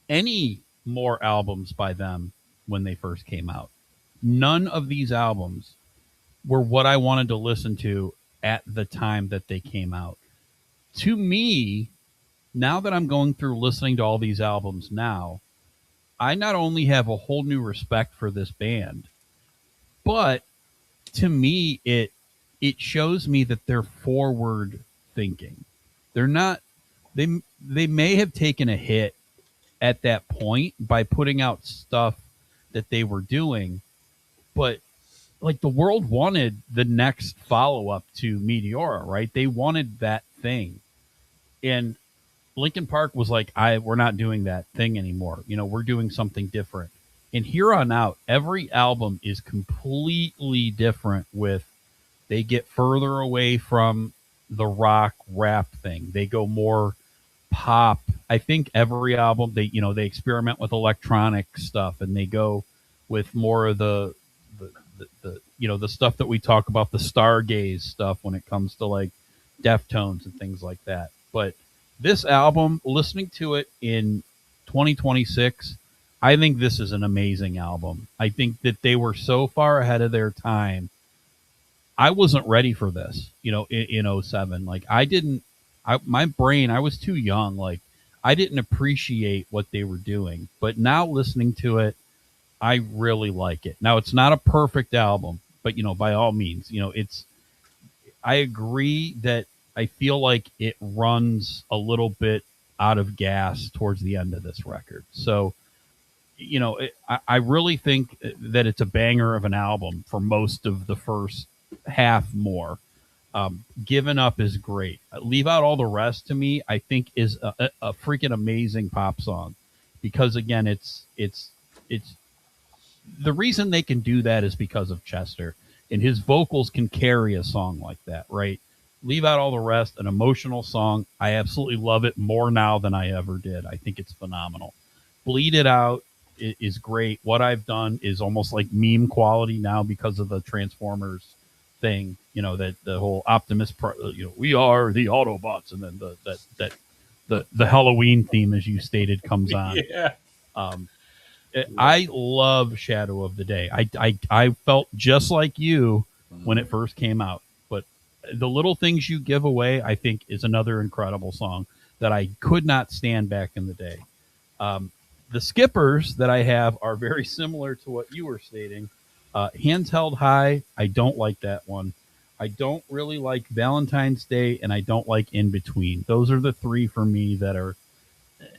any more albums by them when they first came out. None of these albums were what I wanted to listen to at the time that they came out. To me, now that I'm going through listening to all these albums now, I not only have a whole new respect for this band, but to me it shows me that they're forward thinking. They're not they may have taken a hit at that point by putting out stuff that they were doing, but like the world wanted the next follow-up to Meteora, right? They wanted that thing. And Linkin Park was like, we're not doing that thing anymore. We're doing something different. And here on out, every album is completely different they get further away from the rock rap thing. They go more pop. I think every album they experiment with electronic stuff, and they go with more of the the stuff that we talk about, the stargaze stuff when it comes to like Deftones and things like that. But this album, listening to it in 2026, I think this is an amazing album. I think that they were so far ahead of their time. I wasn't ready for this, in 07. Like my brain, I was too young. Like I didn't appreciate what they were doing, but now listening to it, I really like it. Now it's not a perfect album, but by all means, I agree that I feel like it runs a little bit out of gas towards the end of this record. So, I really think that it's a banger of an album for most of the first half more. Given Up is great. Leave Out All the Rest, to me, I think is a freaking amazing pop song, because again, it's the reason they can do that is because of Chester, and his vocals can carry a song like that, right? Leave Out All the Rest, an emotional song. I absolutely love it more now than I ever did. I think it's phenomenal. Bleed It Out is great. What I've Done is almost like meme quality now because of the Transformers thing, that the whole Optimus, we are the Autobots, and then the Halloween theme, as you stated, comes on. Yeah. I love Shadow of the Day. I felt just like you when it first came out. But The Little Things You Give Away, I think, is another incredible song that I could not stand back in the day. The skippers that I have are very similar to what you were stating. Hands Held High, I don't like that one. I don't really like Valentine's Day, and I don't like In Between. Those are the three for me that are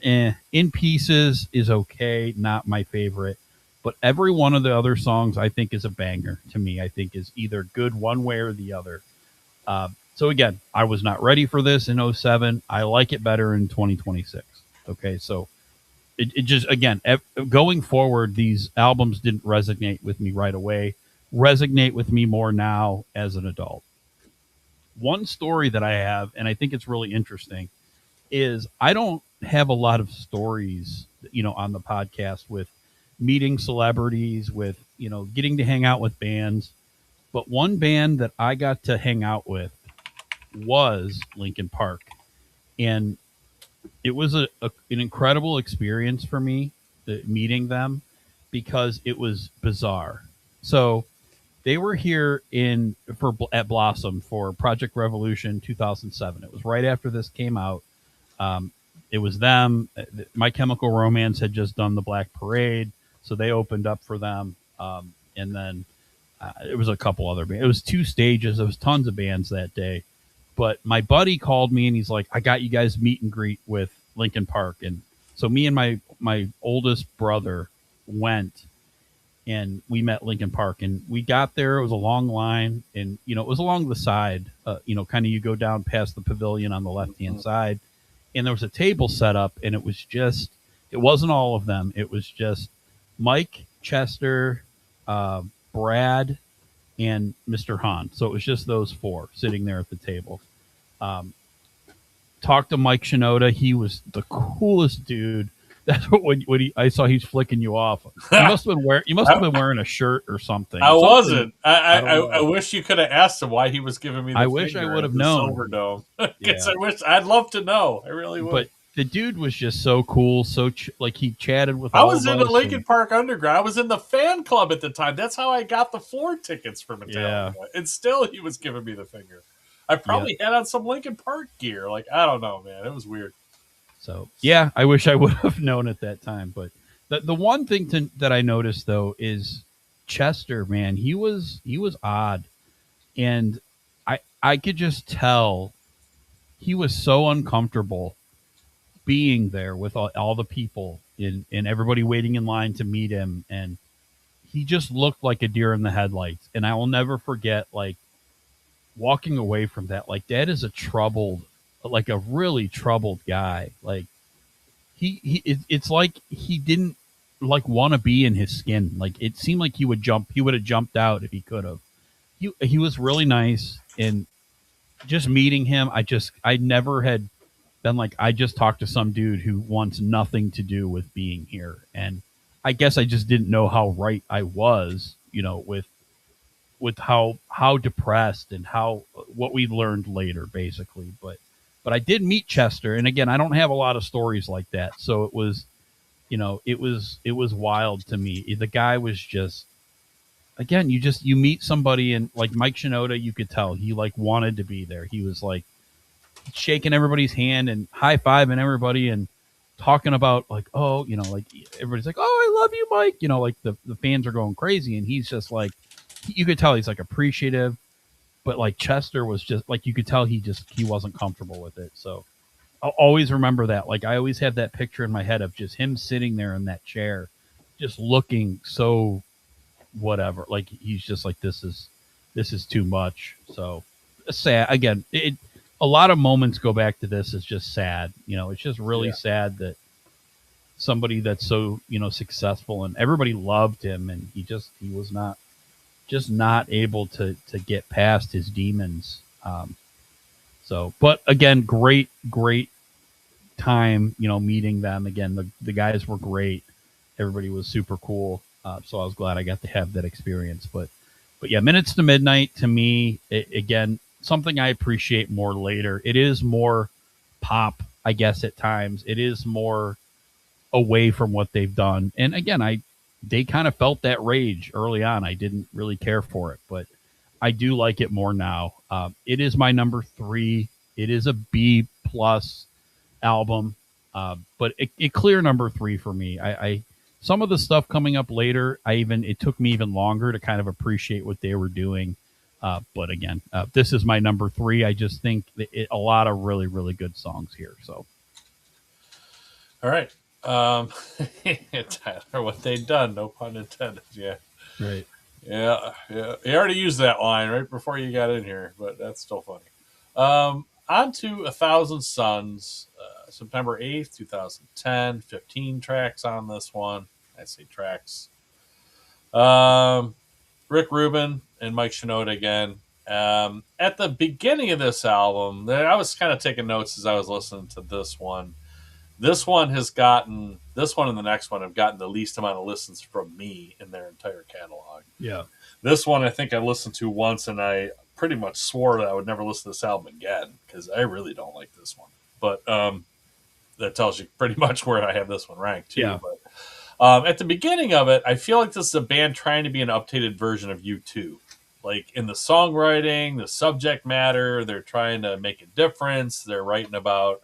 In Pieces is okay, not my favorite. But every one of the other songs I think is a banger to me. I think is either good one way or the other. So again, I was not ready for this in 07. I like it better in 2026. Okay, so it just, again, going forward, these albums didn't resonate with me right away. Resonate with me more now as an adult. One story that I have, and I think it's really interesting, is I don't have a lot of stories, on the podcast with meeting celebrities, with, getting to hang out with bands. But one band that I got to hang out with was Linkin Park. And it was an incredible experience for me, meeting them, because it was bizarre. So they were here at Blossom for Project Revolution 2007. It was right after this came out. It was them. My Chemical Romance had just done the Black Parade, so they opened up for them. And then it was a couple other bands. It was 2 stages. There was tons of bands that day. But my buddy called me and he's like, I got you guys meet and greet with Linkin Park. And so me and my oldest brother went, and we met Linkin Park, and we got there. It was a long line, and, it was along the side, kind of you go down past the pavilion on the left-hand side. and there was a table set up, and it wasn't all of them. It was just Mike, Chester, Brad, and Mr. Hahn. So it was just those four sitting there at the table. Talked to Mike Shinoda. He was the coolest dude. That's what when I saw he's flicking you off. You must have been wearing a shirt or something. I wasn't. I wish you could have asked him why he was giving me the finger. Wish I would have known. Silverdome. I'd love to know. I really would. But the dude was just so cool. So like he chatted with. I was in the Linkin Park Underground. I was in the fan club at the time. That's how I got the 4 tickets for Metallica. Yeah. And still, he was giving me the finger. I probably had on some Linkin Park gear. Like, I don't know, man. It was weird. So, yeah, I wish I would have known at that time. But the one thing that I noticed, though, is Chester, man, he was odd. And I could just tell he was so uncomfortable being there with all the people and everybody waiting in line to meet him. And he just looked like a deer in the headlights. And I will never forget, like, walking away from that. Like, that is a really troubled guy. Like, it's like he didn't like want to be in his skin. Like, it seemed like he would have jumped out if he could have. He was really nice, and just meeting him, I never had been like, I just talked to some dude who wants nothing to do with being here. And I guess I just didn't know how right I was, with how depressed and what we learned later, basically. But I did meet Chester, and again, I don't have a lot of stories like that, so it was wild to me. The guy was just, again, you meet somebody, and like Mike Shinoda, you could tell he like wanted to be there. He was like shaking everybody's hand and high-fiving everybody and talking about like, oh, like everybody's like, oh, I love you, Mike. Like the fans are going crazy, and he's just like, you could tell he's like appreciative. But like Chester was just like, you could tell he wasn't comfortable with it. So I'll always remember that. Like, I always have that picture in my head of just him sitting there in that chair, just looking so whatever. Like, he's just like, this is too much. So sad. Again, a lot of moments go back to this. It's just sad. It's just really sad that somebody that's so, successful and everybody loved him, and he was not able to get past his demons. But again, great time, meeting them again. The guys were great. Everybody was super cool. So I was glad I got to have that experience. But yeah, Minutes to Midnight to me, again, something I appreciate more later. It is more pop, I guess, at times. It is more away from what they've done. And again, they kind of felt that rage early on. I didn't really care for it, but I do like it more now. It is my number 3. It is a B+ album, but it clear number 3 for me. I some of the stuff coming up later, it took me even longer to kind of appreciate what they were doing. But again, this is my number 3. I just think a lot of really, really good songs here. So, all right. Tyler, what they done, no pun intended. Yeah. Right. Yeah. You already used that line right before you got in here, but that's still funny. On to 1,000 Suns, September 8th, 2010, 15 tracks on this one. I say tracks. Rick Rubin and Mike Shinoda again. At the beginning of this album, I was kind of taking notes as I was listening to this one. This one and the next one have gotten the least amount of listens from me in their entire catalog. Yeah. This one I think I listened to once, and I pretty much swore that I would never listen to this album again because I really don't like this one. But that tells you pretty much where I have this one ranked too. Yeah. But at the beginning of it, I feel like this is a band trying to be an updated version of U2. Like in the songwriting, the subject matter, they're trying to make a difference. They're writing about,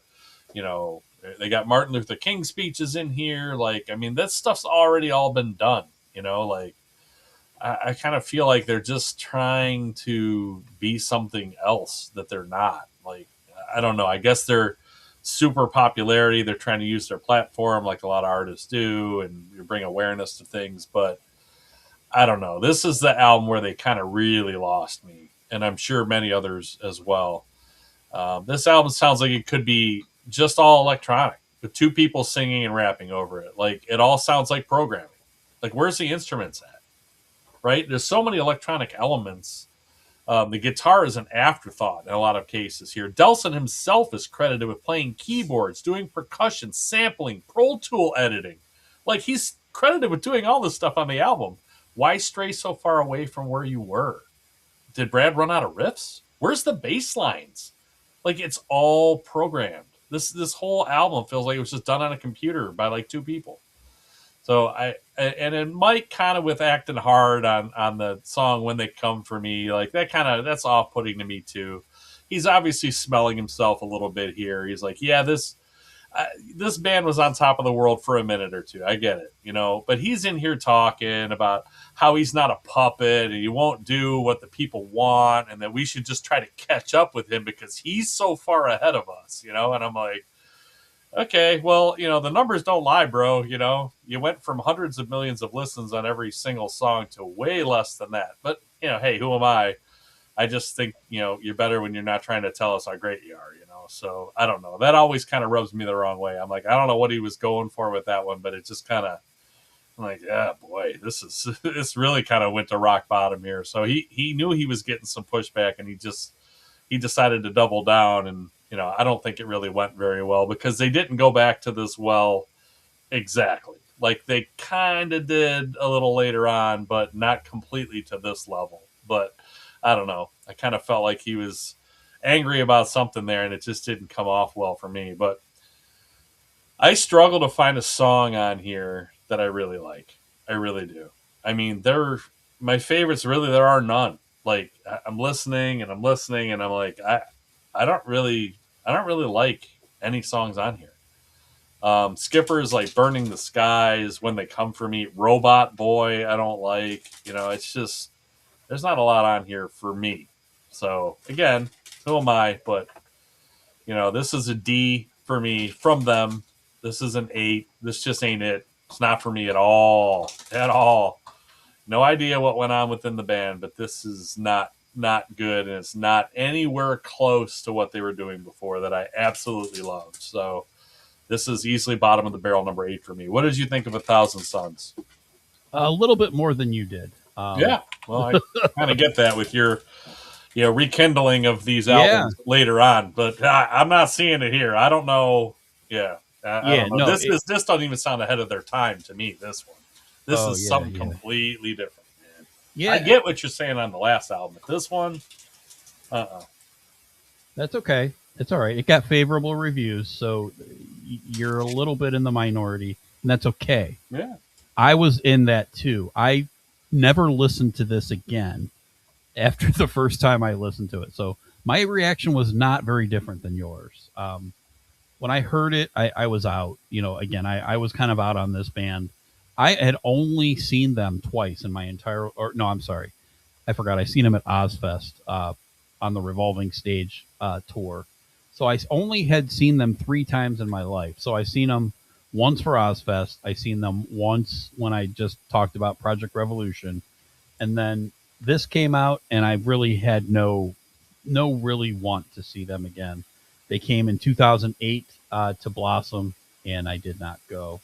they got Martin Luther King speeches in here. Like, I mean, that stuff's already all been done, like I kind of feel like they're just trying to be something else that they're not. Like, I don't know. I guess they're super popularity. They're trying to use their platform like a lot of artists do and bring awareness to things. But I don't know. This is the album where they kind of really lost me. And I'm sure many others as well. This album sounds like it could be just all electronic with two people singing and rapping over it. Like, it all sounds like programming. Like, where's the instruments at? Right? There's so many electronic elements. The guitar is an afterthought in a lot of cases here. Delson himself is credited with playing keyboards, doing percussion, sampling, Pro Tool editing. Like, he's credited with doing all this stuff on the album. Why stray so far away from where you were? Did Brad run out of riffs? Where's the bass lines? Like, it's all programmed. This whole album feels like it was just done on a computer by like two people. So and then Mike kind of with acting hard on the song When They Come For Me, like that's off-putting to me too. He's obviously smelling himself a little bit here. He's like, yeah, this band was on top of the world for a minute or two. I get it, but he's in here talking about how he's not a puppet and he won't do what the people want and that we should just try to catch up with him because he's so far ahead of us, and I'm like, okay, well, the numbers don't lie, bro. You went from hundreds of millions of listens on every single song to way less than that. But, hey, who am I? I just think, you're better when you're not trying to tell us how great you are, So I don't know. That always kind of rubs me the wrong way. I'm like, I don't know what he was going for with that one, but it just kind of, I'm like, yeah, boy, this really kind of went to rock bottom here. So he knew he was getting some pushback and he decided to double down and, I don't think it really went very well because they didn't go back to this well exactly. Like they kind of did a little later on, but not completely to this level. But I don't know. I kind of felt like he was angry about something there and it just didn't come off well for me. But I struggle to find a song on here that I really like. I really do. I mean, my favorites, really, there are none. Like I'm listening and I'm like, I don't really like any songs on here. Skipper's like Burning the Skies, When They Come For Me, Robot Boy, I don't like. It's just, there's not a lot on here for me. So, again, who am I? But, this is a D for me from them. This is an 8. This just ain't it. It's not for me at all. At all. No idea what went on within the band, but this is not good, and it's not anywhere close to what they were doing before that I absolutely loved. So this is easily bottom of the barrel, number 8 for me. What did you think of 1,000 Suns? A little bit more than you did. Yeah, well, I kind of get that with your rekindling of these albums later on, but I'm not seeing it here. I don't know. Yeah, I don't know. This doesn't even sound ahead of their time to me. This one. This is something completely different, man. Yeah. I get what you're saying on the last album, but this one, That's okay. It's all right. It got favorable reviews, so you're a little bit in the minority, and that's okay. Yeah. I was in that too. I never listened to this again after the first time I listened to it. So my reaction was not very different than yours. When I heard it, I was out. Again, I was kind of out on this band. I had only seen them twice in my entire, I'm sorry. I forgot. I seen them at Ozfest on the Revolving Stage tour. So I only had seen them 3 times in my life. So I seen them once for Ozfest. I seen them once when I just talked about Project Revolution. And then this came out and I really had no really want to see them again. They came in 2008 to Blossom and I did not go.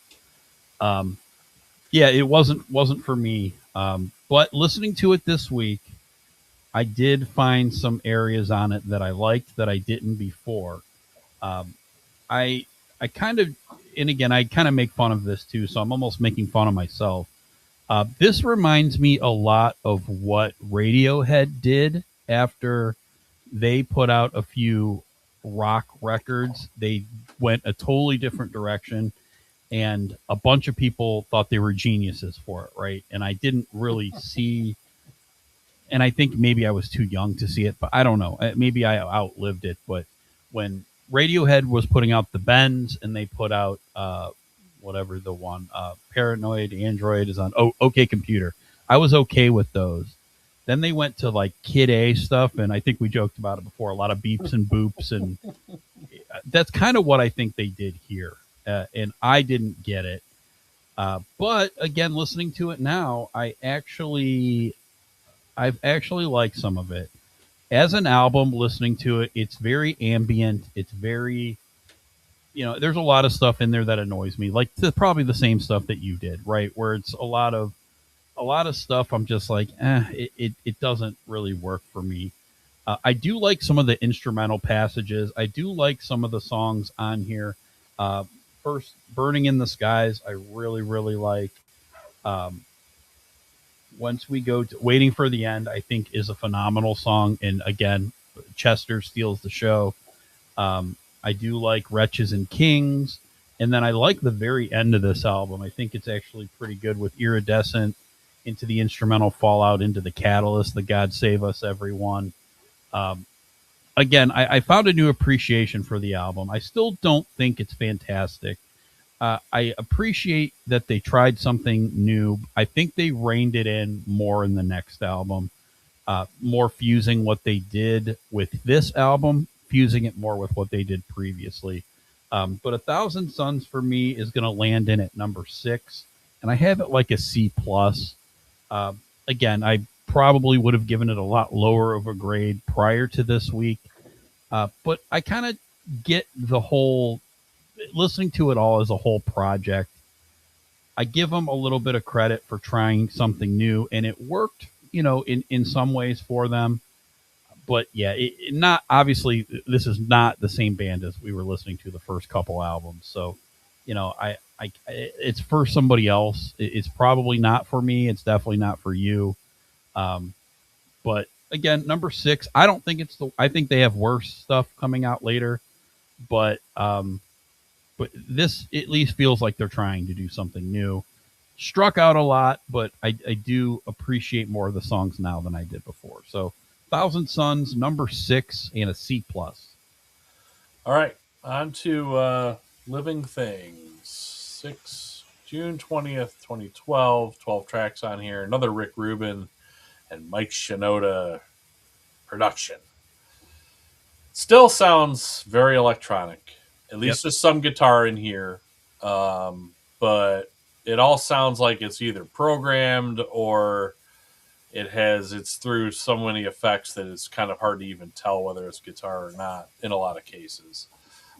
Yeah, it wasn't for me. But listening to it this week, I did find some areas on it that I liked that I didn't before. I kind of, and again, I kind of make fun of this too, so I'm almost making fun of myself. This reminds me a lot of what Radiohead did after they put out a few rock records. They went a totally different direction. And a bunch of people thought they were geniuses for it, right? And I didn't really see, and I think maybe I was too young to see it, but I don't know. Maybe I outlived it. But when Radiohead was putting out the Bends and they put out whatever the one, Paranoid Android is on OK Computer, I was okay with those. Then they went to like Kid A stuff, and I think we joked about it before, a lot of beeps and boops, and that's kind of what I think they did here. And I didn't get it. But again, listening to it now, I've actually liked some of it. As an album, listening to it, it's very ambient. It's very there's a lot of stuff in there that annoys me, like probably the same stuff that you did, right? Where it's a lot of stuff. I'm just like, it doesn't really work for me. I do like some of the instrumental passages. I do like some of the songs on here. Uh, First, "Burning in the Skies," I really, really like. Um, Once we go to "Waiting for the End," I think is a phenomenal song, and again, Chester steals the show. I do like "Wretches and Kings," and then I like the very end of this album. I think it's actually pretty good with "Iridescent," into the instrumental "Fallout," into the Catalyst, the "God Save Us Everyone." Um, Again, I found a new appreciation for the album. I still don't think it's fantastic. I appreciate that they tried something new. I think they reined it in more in the next album, more fusing what they did with this album, fusing it more with what they did previously. But "A Thousand Suns" for me is going to land in at number 6, and I have it like a C plus. Uh, Again, I probably would have given it a lot lower of a grade prior to this week, but I kind of get the whole listening to it all as a whole project. I give them a little bit of credit for trying something new, and it worked, in some ways for them. But yeah, not obviously this is not the same band as we were listening to the first couple albums. So, it's for somebody else. It's probably not for me. It's definitely not for you. Um, but again, number 6, I don't think I think they have worse stuff coming out later, but this at least feels like they're trying to do something new. Struck out a lot, but I do appreciate more of the songs now than I did before. So, "Thousand Suns," number 6, and a C plus. All right, on to Living Things. June 20th, 2012. 12 tracks on here. Another Rick Rubin and Mike Shinoda production. Still sounds very electronic. At least there's some guitar in here. But it all sounds like it's either programmed or it's through so many effects that it's kind of hard to even tell whether it's guitar or not in a lot of cases.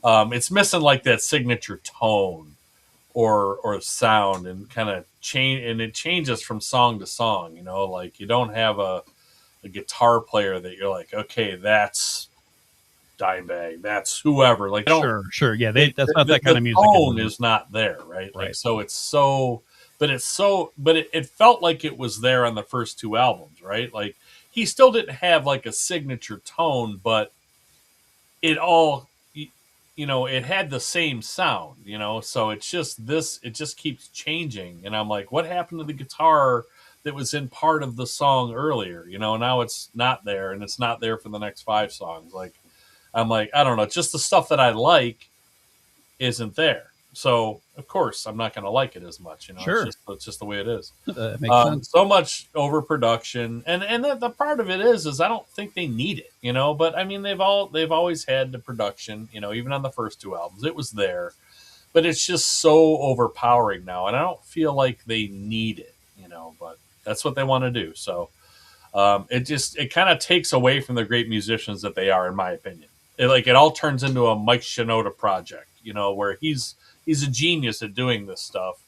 It's missing like that signature tone or sound, and kind of change, and it changes from song to song. Like you don't have a guitar player that you're like, okay, that's Dimebag, that's whoever. Like, sure, yeah, that's not that kind of music. The tone is not there, right? Like, so it's so, but it felt like it was there on the first 2 albums, right? Like, he still didn't have like a signature tone, but it all, it had the same sound, so it's just this, it just keeps changing. And I'm like, what happened to the guitar that was in part of the song earlier? Now it's not there, and it's not there for the next 5 songs. Like, I'm like, I don't know, just the stuff that I like isn't there. So of course I'm not going to like it as much. Sure. It's just the way it is. That makes sense. So much overproduction, and the part of it is I don't think they need it, But I mean, they've always had the production, even on the first 2 albums, it was there, but it's just so overpowering now, and I don't feel like they need it, But that's what they want to do. So it kind of takes away from the great musicians that they are, in my opinion. It all turns into a Mike Shinoda project, where he's a genius at doing this stuff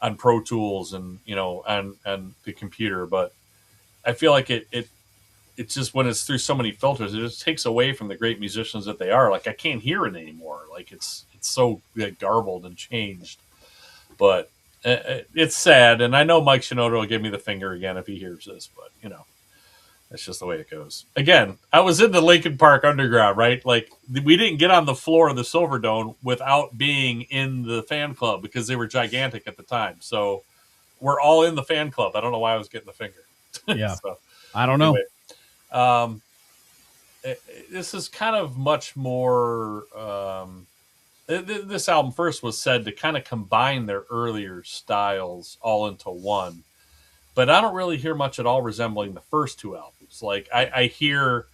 on Pro Tools and and the computer. But I feel like it's just, when it's through so many filters, it just takes away from the great musicians that they are. Like, I can't hear it anymore. Like, it's so garbled and changed. But it's sad, and I know Mike Shinoda will give me the finger again if he hears this. But that's just the way it goes. Again, I was in the Linkin Park Underground, right? Like, we didn't get on the floor of the Silverdome without being in the fan club, because they were gigantic at the time. So we're all in the fan club. I don't know why I was getting the finger. Yeah. So, I don't know. This is kind of much more. This album first was said to kind of combine their earlier styles all into one. But I don't really hear much at all resembling the first 2 albums. Like, I hear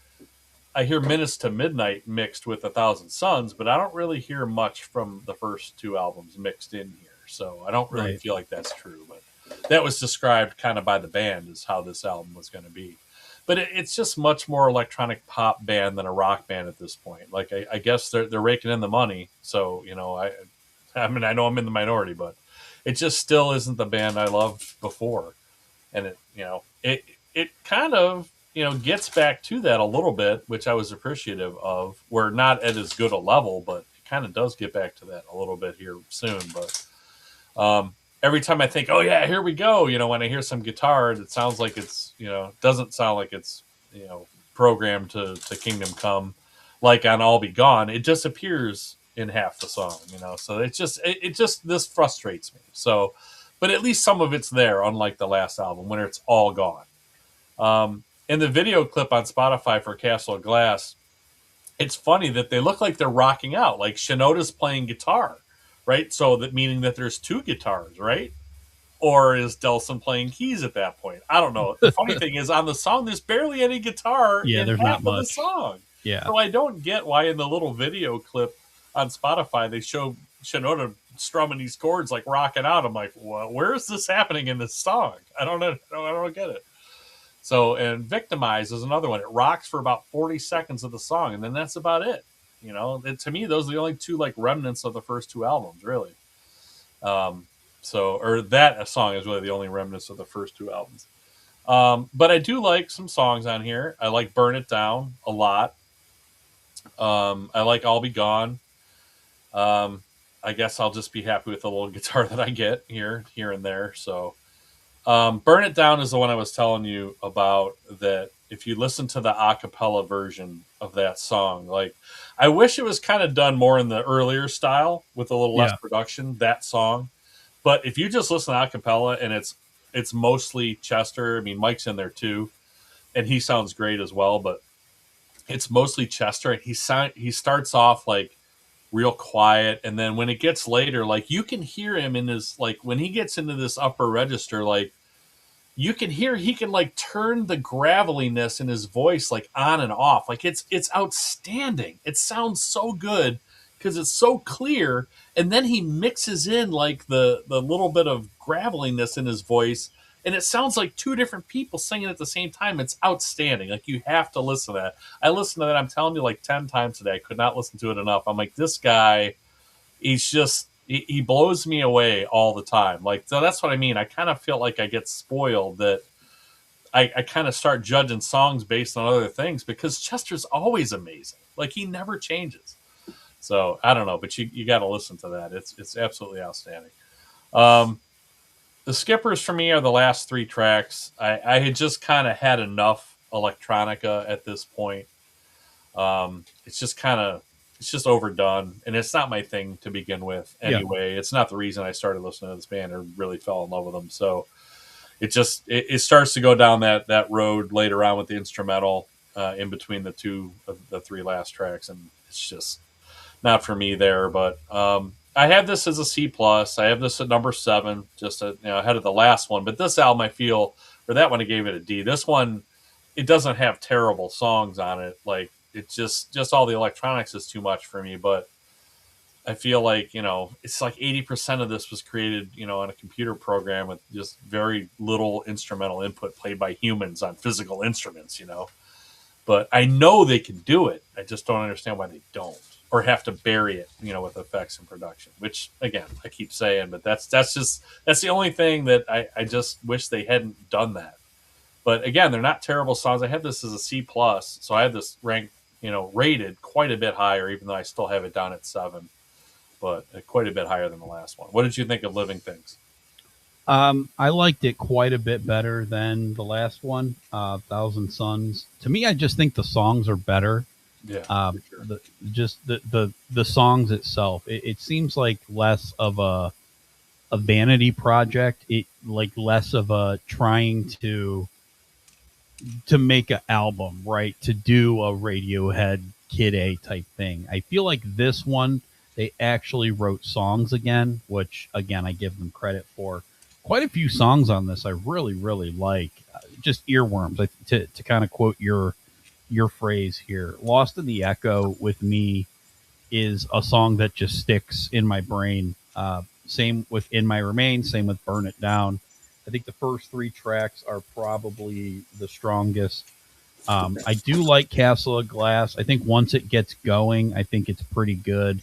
Minutes to Midnight mixed with A Thousand Suns, but I don't really hear much from the first 2 albums mixed in here. So I don't really feel like that's true. But that was described kind of by the band as how this album was going to be. but it's just much more electronic pop band than a rock band at this point. Like I guess they're raking in the money, so I mean I know I'm in the minority, but it just still isn't the band I loved before, and it kind of gets back to that a little bit, which I was appreciative of. We're not at as good a level, but it kind of does get back to that a little bit here soon. But every time I think, oh yeah, here we go, when I hear some guitar, it sounds like it's doesn't sound like it's programmed to Kingdom Come, like on I'll Be Gone. It disappears in half the song, so it just this frustrates me. So, but at least some of it's there, unlike the last album when it's all gone. In the video clip on Spotify for Castle of Glass, it's funny that they look like they're rocking out, like Shinoda's playing guitar, right? So that meaning that there's two guitars, right? Or is Delson playing keys at that point? I don't know. The funny thing is, on the song, there's barely any guitar in there's half not of the much. song. Yeah. So I don't get why in the little video clip on Spotify they show Shinoda strumming these chords like rocking out. I'm like, well, where is this happening in this song? I don't know. I don't get it. So, and Victimize is another one. It rocks for about 40 seconds of the song, and then that's about it. To me, those are the only two like remnants of the first two albums, really. Or that song is really the only remnants of the first two albums. But I do like some songs on here. I like Burn It Down a lot. I like I'll Be Gone. I guess I'll just be happy with the little guitar that I get here and there. So Burn It Down is the one I was telling you about, that if you listen to the a cappella version of that song, like I wish it was kind of done more in the earlier style with a little less production, that song. But if you just listen to a cappella and it's mostly Chester, I mean, Mike's in there too, and he sounds great as well, but it's mostly Chester, and he starts off like real quiet, and then when it gets later, like you can hear him in his, like when he gets into this upper register, like you can hear he can like turn the graveliness in his voice like on and off. Like it's outstanding. It sounds so good because it's so clear, and then he mixes in like the little bit of graveliness in his voice, and it sounds like two different people singing at the same time. It's outstanding. Like you have to listen to that. I listened to that, I'm telling you, like 10 times today. I could not listen to it enough. I'm like, this guy, he's just he blows me away all the time. Like, so that's what I mean. I kind of feel like I get spoiled, that I kind of start judging songs based on other things, because Chester's always amazing. Like he never changes. So I don't know, but you got to listen to that. It's absolutely outstanding. The skippers for me are the last three tracks. I had just kind of had enough electronica at this point. It's just overdone, and it's not my thing to begin with anyway. Yeah. It's not the reason I started listening to this band or really fell in love with them. So it starts to go down that road later on with the instrumental in between the three last tracks, and it's just not for me there. But I have this as a C+. I have this at number 7, just ahead of the last one. But this album, I feel, for that one, I gave it a D. This one, it doesn't have terrible songs on it. Like, it's just all the electronics is too much for me. But I feel like, it's like 80% of this was created, on a computer program with just very little instrumental input played by humans on physical instruments, But I know they can do it. I just don't understand why they don't, or have to bury it, with effects and production, which again, I keep saying, but that's the only thing that I just wish they hadn't done that. But again, they're not terrible songs. I had this as a C+, so I had this ranked, rated quite a bit higher, even though I still have it down at 7, but quite a bit higher than the last one. What did you think of Living Things? I liked it quite a bit better than the last one, Thousand Suns. To me, I just think the songs are better. Yeah, sure. The songs itself, it seems like less of a vanity project. It like less of a trying to make an album, right? To do a Radiohead Kid A type thing. I feel like this one, they actually wrote songs again, which again, I give them credit for. Quite a few songs on this I really, really like. Just earworms, to kind of quote your phrase here. Lost in the Echo with me is a song that just sticks in my brain. Same with In My Remain, same with Burn It Down. I think the first three tracks are probably the strongest. I do like Castle of Glass. I think once it gets going, I think it's pretty good.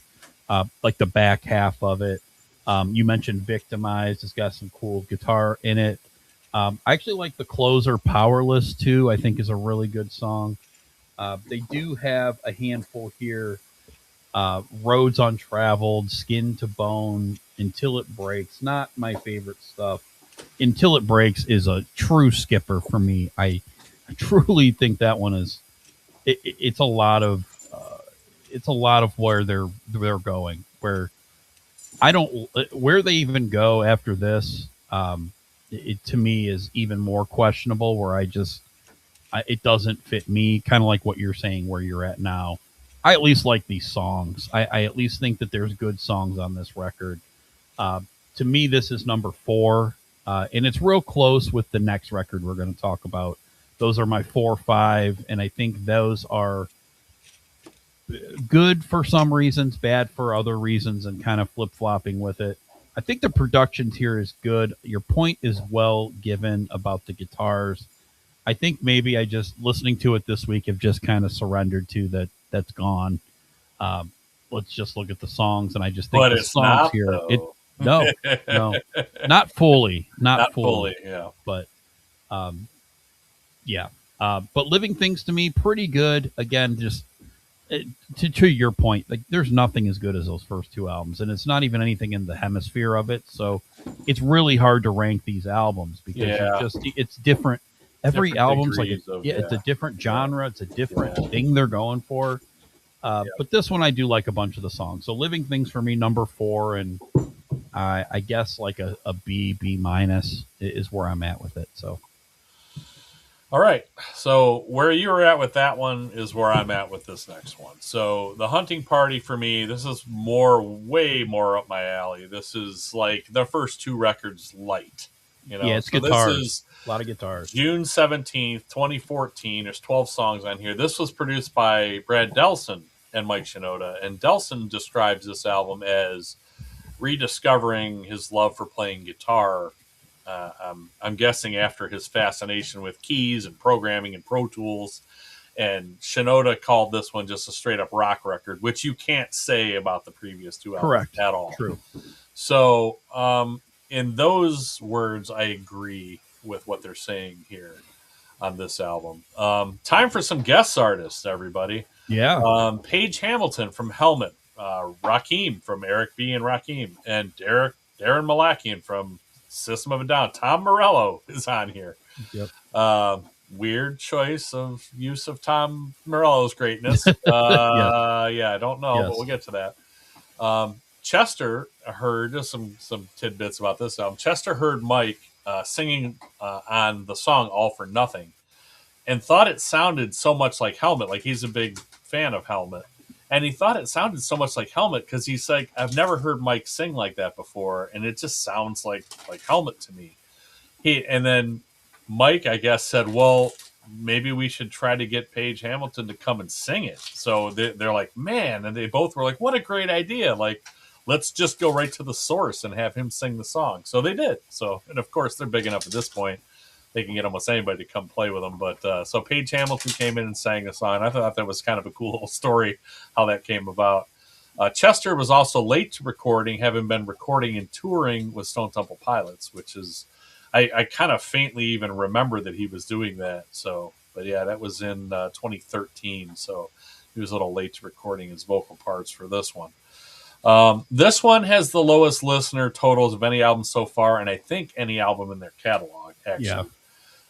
Like the back half of it. You mentioned Victimized. It's got some cool guitar in it. I actually like the closer Powerless too. I think is a really good song. They do have a handful here. Roads Untraveled, Skin to Bone, Until It Breaks. Not my favorite stuff. Until It Breaks is a true skipper for me. I truly think that one is. It's a lot of. It's a lot of where they're going. Where I don't where they even go after this. It to me is even more questionable. Where it doesn't fit me. Kind of like what you're saying, where you're at now. I at least like these songs. I at least think that there's good songs on this record. Uh, to me, this is number 4, and it's real close with the next record we're going to talk about. Those are my 4, 5, and I think those are good for some reasons, bad for other reasons, and kind of flip flopping with it. I think the production here is good. Your point is well given about the guitars. I think maybe I just listening to it this week have just kind of surrendered to that. That's gone. Um, let's just look at the songs, and I just think But the it's songs not, here. though. No, not fully, not fully, yeah. but yeah. But Living Things to me pretty good. Again, just to your point, like there's nothing as good as those first 2 albums, and it's not even anything in the hemisphere of it. So it's really hard to rank these albums because it's different. Every Different album's like degrees of, it's a different genre. It's a different thing they're going for. But this one I do like a bunch of the songs. So Living Things for me number 4, and I guess like a B minus is where I'm at with it. So. All right. So where you were at with that one is where I'm at with this next one. So the Hunting Party for me, this is way more up my alley. This is like the first 2 records light. Yeah, it's so guitars. This is a lot of guitars. June 17th, 2014. There's 12 songs on here. This was produced by Brad Delson and Mike Shinoda. And Delson describes this album as rediscovering his love for playing guitar. I'm guessing after his fascination with keys and programming and Pro Tools. And Shinoda called this one just a straight up rock record, which you can't say about the previous 2 albums. Correct. At all. True. So, in those words, I agree with what they're saying here on this album. Time for some guest artists, everybody. Yeah. Paige Hamilton from Helmet, Rakim from Eric B. and Rakim, and Darren Malakian from System of a Down. Tom Morello is on here. Yep. Weird choice of use of Tom Morello's greatness. Yes. Yeah, I don't know, but we'll get to that. Chester heard just some tidbits about this album. Chester heard Mike singing on the song All for Nothing and thought it sounded so much like Helmet. Like he's a big fan of Helmet. And he thought it sounded so much like Helmet because he's like, I've never heard Mike sing like that before. And it just sounds like Helmet to me. And then Mike, I guess, said, well, maybe we should try to get Paige Hamilton to come and sing it. So they're like, man. And they both were like, what a great idea. Like, let's just go right to the source and have him sing the song. So they did. So, and of course, they're big enough at this point. They can get almost anybody to come play with them. But so Paige Hamilton came in and sang the song. I thought that was kind of a cool little story how that came about. Chester was also late to recording, having been recording and touring with Stone Temple Pilots, which is, I kind of faintly even remember that he was doing that. So, but yeah, that was in 2013. So he was a little late to recording his vocal parts for this one. This one has the lowest listener totals of any album so far, and I think any album in their catalog, actually. Yeah.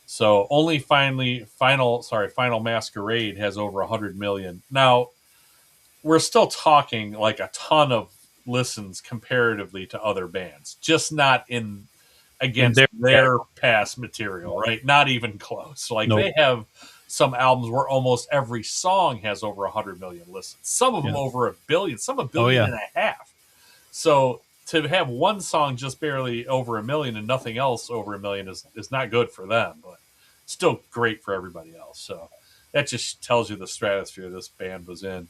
So only Final Masquerade has over 100 million. Now, we're still talking like a ton of listens comparatively to other bands, just not against their past material, right? Not even close. Like they have some albums where almost every song has over 100 million listens. Some of them over 1 billion, some 1.5 billion. So to have one song just barely over 1 million and nothing else over 1 million is not good for them, but still great for everybody else. So that just tells you the stratosphere this band was in.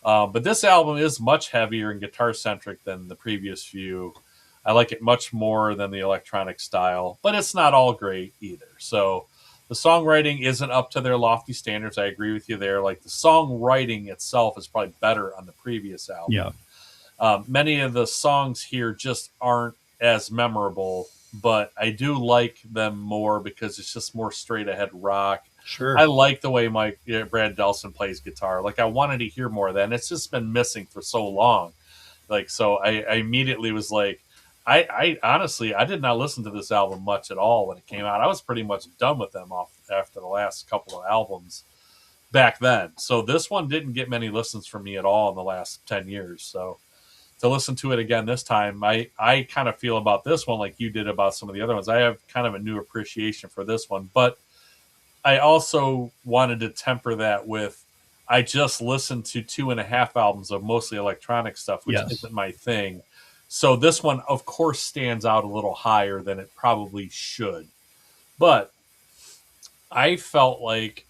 But this album is much heavier and guitar-centric than the previous few. I like it much more than the electronic style, but it's not all great either. So The songwriting isn't up to their lofty standards. I agree with you there. Like the songwriting itself is probably better on the previous album. Yeah. Many of the songs here just aren't as memorable, but I do like them more because it's just more straight ahead rock. Sure. I like the way Brad Delson plays guitar. Like I wanted to hear more of that, and it's just been missing for so long. Like so, I immediately was like, I honestly I did not listen to this album much at all when it came out. I was pretty much done with them off after the last couple of albums back then. So this one didn't get many listens from me at all in the last 10 years. So to listen to it again this time, I kind of feel about this one like you did about some of the other ones. I have kind of a new appreciation for this one, but I also wanted to temper that with I just listened to 2.5 albums of mostly electronic stuff, which isn't my thing. So this one, of course, stands out a little higher than it probably should. But I felt like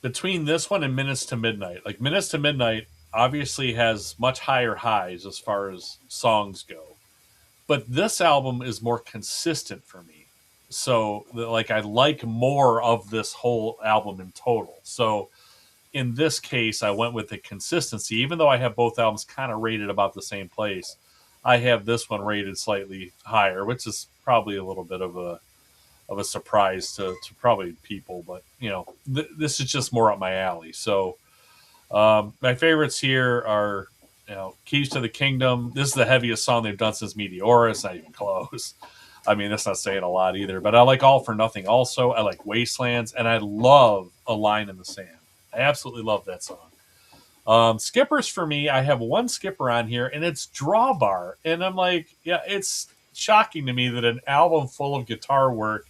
between this one and Minutes to Midnight, like Minutes to Midnight obviously has much higher highs as far as songs go. But this album is more consistent for me. So like I like more of this whole album in total. So in this case, I went with the consistency. Even though I have both albums kind of rated about the same place, I have this one rated slightly higher, which is probably a little bit of a surprise to probably people. But you know, this is just more up my alley. So my favorites here are Keys to the Kingdom. This is the heaviest song they've done since Meteorus. Not even close. I mean, that's not saying a lot either. But I like All for Nothing also. I like Wastelands, and I love A Line in the Sand. I absolutely love that song. Skippers for me, I have one skipper on here, and it's Drawbar. And I'm like, yeah, it's shocking to me that an album full of guitar work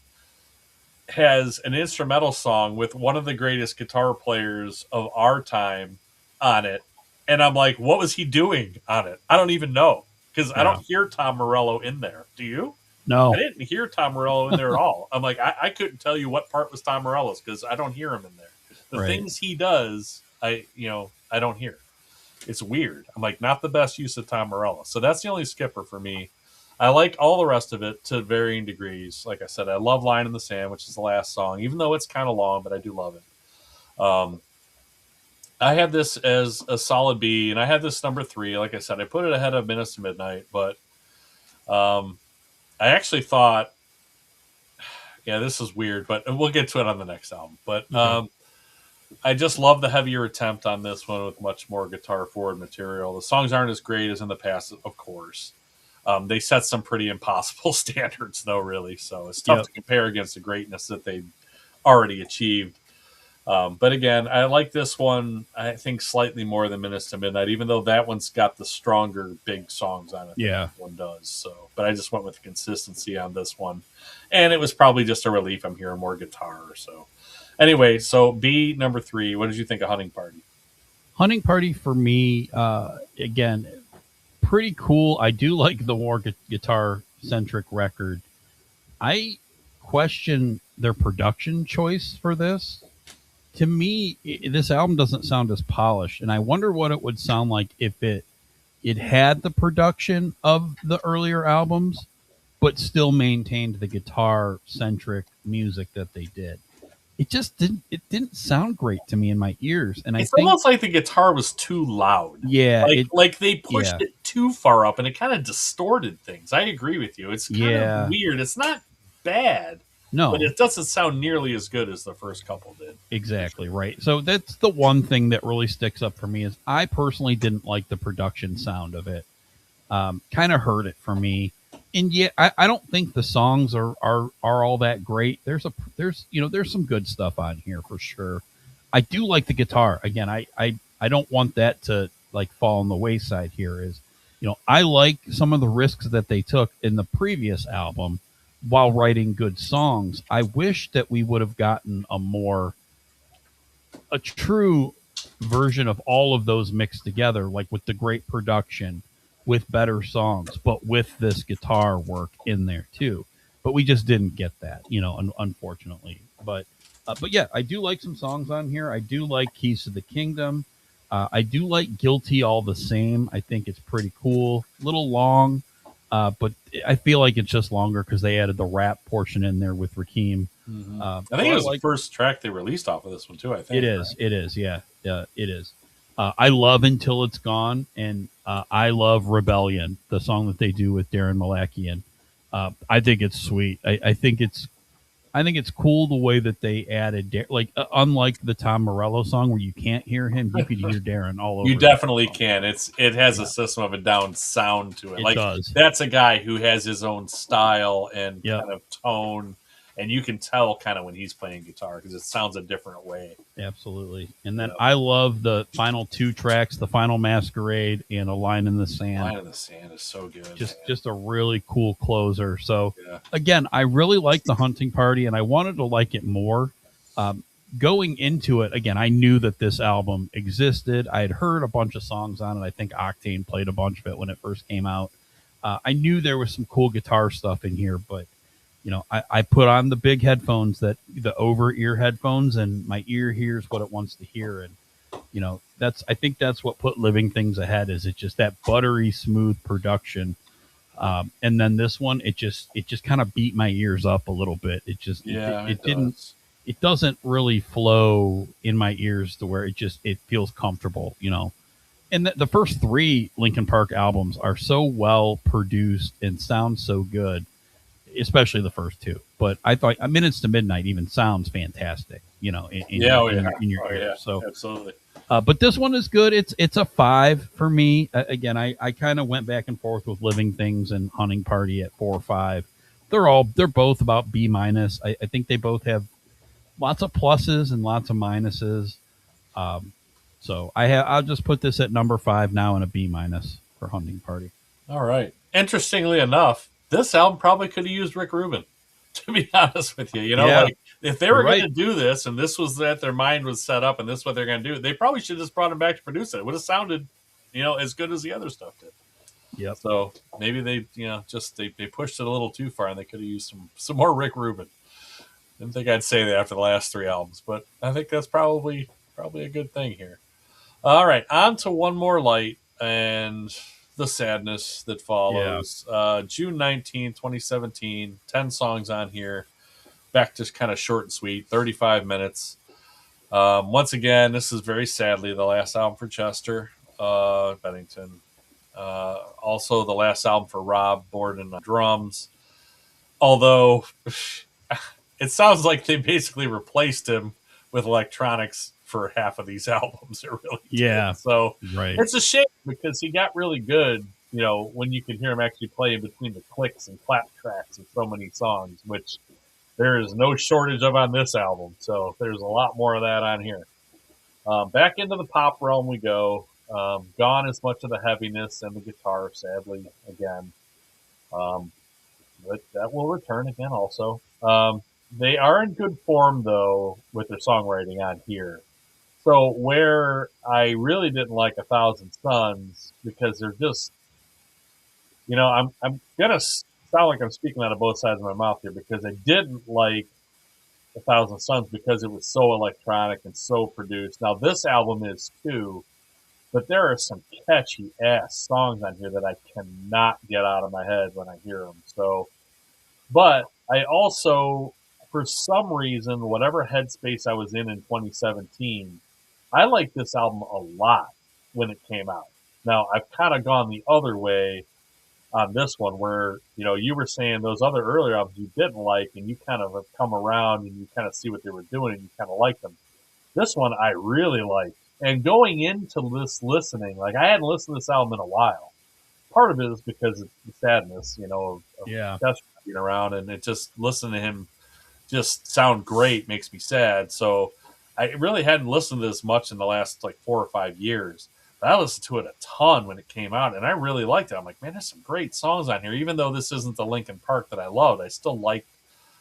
has an instrumental song with one of the greatest guitar players of our time on it. And I'm like, what was he doing on it? I don't even know because I don't hear Tom Morello in there. Do you? No. I didn't hear Tom Morello in there at all. I'm like, I couldn't tell you what part was Tom Morello's because I don't hear him in there. The things he does, I don't hear. It's weird. I'm like, not the best use of Tom Morello. So that's the only skipper for me. I like all the rest of it to varying degrees. Like I said, I love Line in the Sand, which is the last song, even though it's kind of long, but I do love it. I had this as a solid B, and I had this number 3. Like I said, I put it ahead of Minutes to Midnight, but I actually thought, yeah, this is weird, but we'll get to it on the next album. But I just love the heavier attempt on this one with much more guitar forward material. The songs aren't as great as in the past, of course. They set some pretty impossible standards, though, really. So it's tough to compare against the greatness that they already achieved. But again, I like this one, I think, slightly more than Minutes to Midnight, even though that one's got the stronger big songs on it than this one does. So, but I just went with consistency on this one. And it was probably just a relief. I'm hearing more guitar. So anyway, so B, number 3. What did you think of Hunting Party? Hunting Party for me, again, pretty cool. I do like the more guitar-centric record. I question their production choice for this. To me, this album doesn't sound as polished, and I wonder what it would sound like if it had the production of the earlier albums, but still maintained the guitar-centric music that they did. It just didn't sound great to me in my ears, and it's almost like the guitar was too loud. Yeah, like they pushed it too far up, and it kind of distorted things. I agree with you. It's kind of weird. It's not bad. No, but it doesn't sound nearly as good as the first couple did. Exactly right. So that's the one thing that really sticks up for me is I personally didn't like the production sound of it. Kind of hurt it for me. And yet I don't think the songs are all that great. There's some good stuff on here for sure. I do like the guitar. Again, I don't want that to like fall on the wayside here. I like some of the risks that they took in the previous album while writing good songs. I wish that we would have gotten a true version of all of those mixed together, like with the great production, with better songs, but with this guitar work in there too. But we just didn't get that, unfortunately. But yeah, I do like some songs on here. I do like Keys to the Kingdom. I do like Guilty all the same. I think it's pretty cool. A little long. But I feel like it's just longer because they added the rap portion in there with Rakim. I think it was the first track they released off of this one too. I think it is. Right? It is. Yeah, it is. I love Until It's Gone, and I love Rebellion, the song that they do with Darren Malakian. I think it's sweet. I think it's cool the way that they added, unlike the Tom Morello song where you can't hear him, you could hear Darren all over. You definitely can. It has a System of a Down sound to it. It does. That's a guy who has his own style and kind of tone, and you can tell kind of when he's playing guitar because it sounds a different way. Absolutely. And then I love the final 2 tracks, The Final Masquerade and A Line in the Sand. Line in the Sand is so good. Just a really cool closer. So again, I really like The Hunting Party, and I wanted to like it more. Going into it, again, I knew that this album existed. I had heard a bunch of songs on it. I think Octane played a bunch of it when it first came out. I knew there was some cool guitar stuff in here, but I put on the big headphones, the over-ear headphones, and my ear hears what it wants to hear. And, I think that's what put Living Things ahead, is it just that buttery, smooth production. And then this one, it just kind of beat my ears up a little bit. It doesn't really flow in my ears to where it feels comfortable, And the first 3 Linkin Park albums are so well produced and sound so good, especially the first 2. But I thought Minutes to Midnight even sounds fantastic, in your ear. So absolutely. But this one is good. It's a 5 for me. Again, I kind of went back and forth with Living Things and Hunting Party at 4 or 5. They're both about B-. I think they both have lots of pluses and lots of minuses. So I'll just put this at number 5 now and a B- for Hunting Party. All right. Interestingly enough, this album probably could have used Rick Rubin, to be honest with you. If they were going to do this and this was that their mind was set up and this is what they're going to do, they probably should have just brought him back to produce it. It would have sounded, as good as the other stuff did. Yep. So maybe they, they pushed it a little too far and they could have used some more Rick Rubin. Didn't think I'd say that after the last 3 albums, but I think that's probably a good thing here. All right, on to One More Light and the sadness that follows. June 19th, 2017, 10 songs on here. Back to kind of short and sweet, 35 minutes. Once again, this is very sadly the last album for Chester Bennington. Also the last album for Rob Borden on drums. Although it sounds like they basically replaced him with electronics for half of these albums. It really did. So it's a shame because he got really good, when you can hear him actually play in between the clicks and clap tracks of so many songs, which there is no shortage of on this album. So there's a lot more of that on here. Back into the pop realm we go. Gone is much of the heaviness and the guitar, sadly, again. But that will return again also. They are in good form, though, with their songwriting on here. So where I really didn't like 1,000 Suns, because they're just, I'm going to sound like I'm speaking out of both sides of my mouth here, because I didn't like 1,000 Suns because it was so electronic and so produced. Now, this album is too, but there are some catchy-ass songs on here that I cannot get out of my head when I hear them. So, but I also, for some reason, whatever headspace I was in 2017, I liked this album a lot when it came out. Now, I've kind of gone the other way on this one where, you were saying those other earlier albums you didn't like and you kind of have come around and you kind of see what they were doing and you kind of like them. This one I really liked. And going into this listening, I hadn't listened to this album in a while. Part of it is because of the sadness, of Chester being around, and it just, listening to him just sound great makes me sad. So I really hadn't listened to this much in the last 4 or 5 years. But I listened to it a ton when it came out, and I really liked it. I'm like, man, there's some great songs on here. Even though this isn't the Linkin Park that I loved, I still liked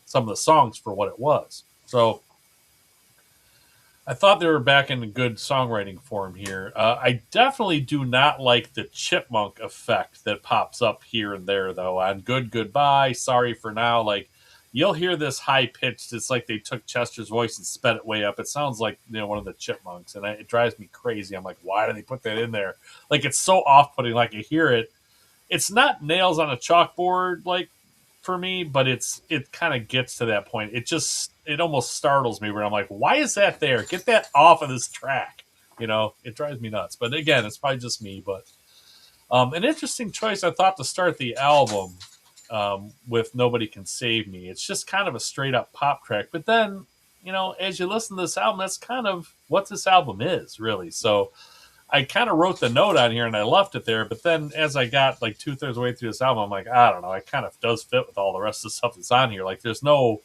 some of the songs for what it was. So I thought they were back in good songwriting form here. I definitely do not like the chipmunk effect that pops up here and there, though. On Good Goodbye, Sorry for Now, you'll hear this high pitched. It's like they took Chester's voice and sped it way up. It sounds like one of the chipmunks, and it drives me crazy. I'm like, why do they put that in there? It's so off putting. I hear it, it's not nails on a chalkboard like for me, but it kind of gets to that point. It almost startles me where I'm like, why is that there? Get that off of this track. It drives me nuts. But again, it's probably just me. But an interesting choice, I thought, to start the album with "Nobody Can Save Me." It's just kind of a straight up pop track. But then, as you listen to this album, that's kind of what this album is, really. So I kind of wrote the note on here and I left it there. But then as I got like 2/3 of the way through this album, I'm like, I don't know. It kind of does fit with all the rest of the stuff that's on here. Like, there's no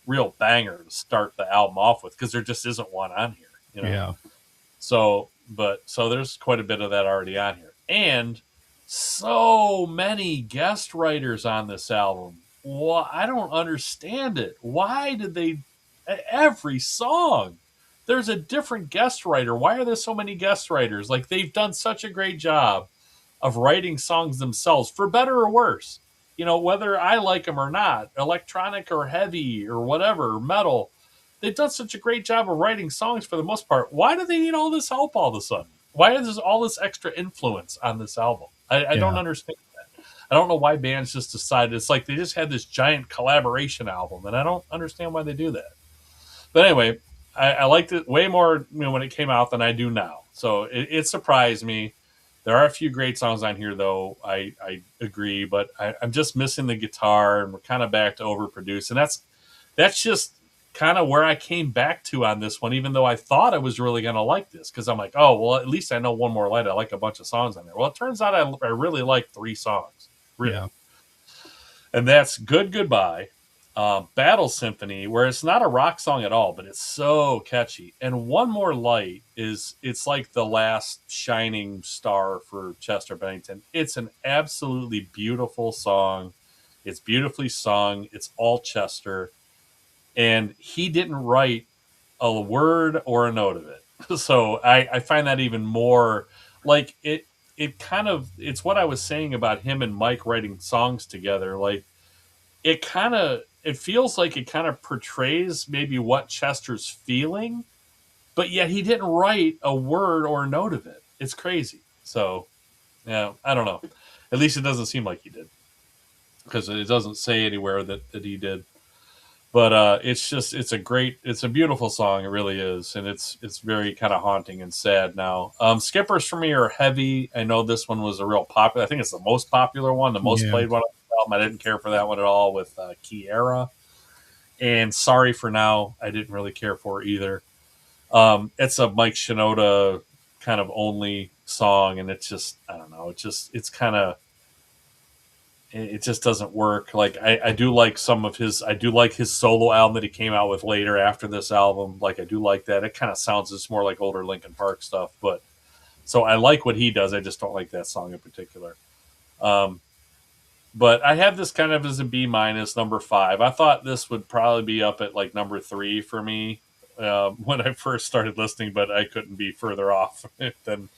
real banger to start the album off with because there just isn't one on here. Yeah. So there's quite a bit of that already on here. And so many guest writers on this album. Well, I don't understand it. Why did they, every song, there's a different guest writer. Why are there so many guest writers? Like, they've done such a great job of writing songs themselves, for better or worse. Whether I like them or not, electronic or heavy or whatever, metal, they've done such a great job of writing songs for the most part. Why do they need all this help all of a sudden? Why is there all this extra influence on this album? I don't understand that. I don't know why bands just decided. It's like they just had this giant collaboration album, and I don't understand why they do that. But anyway, I liked it way more when it came out than I do now. So it surprised me. There are a few great songs on here, though. I agree, but I'm just missing the guitar, and we're kind of back to overproduced. And that's just kind of where I came back to on this one, even though I thought I was really going to like this, because I'm like, oh, well, at least I know One More Light. I like a bunch of songs on there. Well, it turns out I really like 3 songs. Really. Yeah. And that's Good Goodbye, Battle Symphony, where it's not a rock song at all, but it's so catchy. And One More Light it's like the last shining star for Chester Bennington. It's an absolutely beautiful song. It's beautifully sung. It's all Chester. And he didn't write a word or a note of it. So I find that even more like it's what I was saying about him and Mike writing songs together. Like, it feels like it kind of portrays maybe what Chester's feeling, but yet he didn't write a word or a note of it. It's crazy. So, yeah, I don't know. At least it doesn't seem like he did, because it doesn't say anywhere that he did. But it's a beautiful song. It really is. And it's very kind of haunting and sad now. Skippers for me are heavy. I know this one was a real popular. I think it's the most popular one, the most played one on the album. I didn't care for that one at all with Kiera. And Sorry for Now, I didn't really care for either. It's a Mike Shinoda kind of only song. And it's just, I don't know. It's kind of, it just doesn't work. Like, I do like I do like his solo album that he came out with later after this album. Like, I do like that. It kind of sounds just more like older Linkin Park stuff, but so I like what he does. I just don't like that song in particular. But I have this kind of as a B-, number 5. I thought this would probably be up at like number 3 for me when I first started listening, but I couldn't be further off than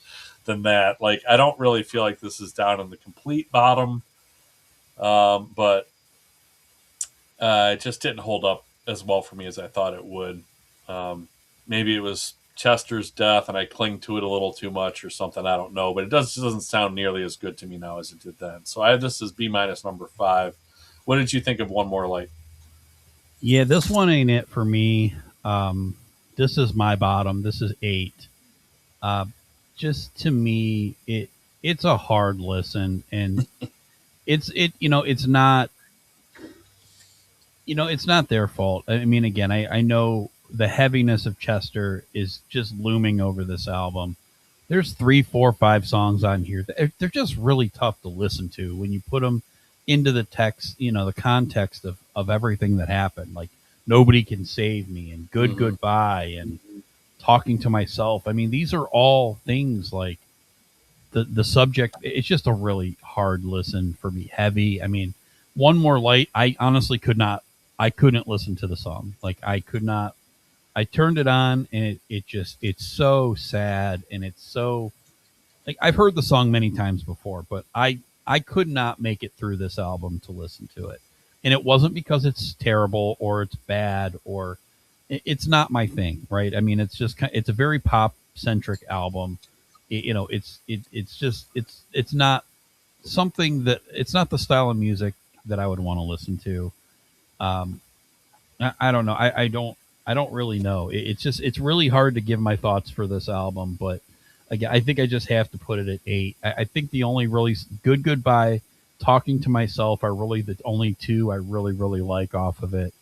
that. Like, I don't really feel like this is down in the complete bottom. But it just didn't hold up as well for me as I thought it would. Maybe it was Chester's death and I cling to it a little too much or something. I don't know, but it doesn't sound nearly as good to me now as it did then. So I have this as B- number 5. What did you think of One More Light? Yeah, this one ain't it for me. This is my bottom. This is 8. Just to me, it's a hard listen, and it's not their fault. I mean, again, I know the heaviness of Chester is just looming over this album. There's 3, 4, 5 songs on here. They're just really tough to listen to when you put them into the text, the context of everything that happened. Like, Nobody Can Save Me and Goodbye and Talking to Myself. I mean, these are all things like the subject. It's just a really hard listen for me. Heavy. I mean, One More Light, I honestly couldn't listen to the song. Like, I could not. I turned it on and it's so sad, and it's so, like, I've heard the song many times before, but I could not make it through this album to listen to it. And it wasn't because it's terrible or it's bad or it's not my thing, right? I mean, it's a very pop centric album. It's not something that it's not the style of music that I would want to listen to. Um, I don't know. I don't really know. It's just it's really hard to give my thoughts for this album, but again, I think I just have to put it at 8. I think the only really good goodbye, talking to myself are really the only two I really like off of it.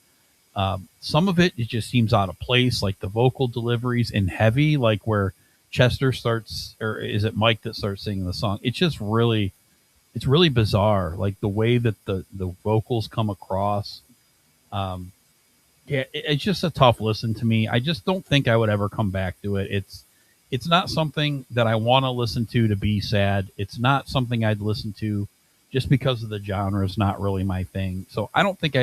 Some of it just seems out of place, like the vocal deliveries in Heavy, like where Chester starts, or is it Mike that starts singing the song? It's really bizarre, like the way that the vocals come across. Um, yeah, it's just a tough listen to me. I just don't think I would ever come back to it. It's not something that I want to listen to be sad. It's not something I'd listen to just because of the genre is not really my thing. So I don't think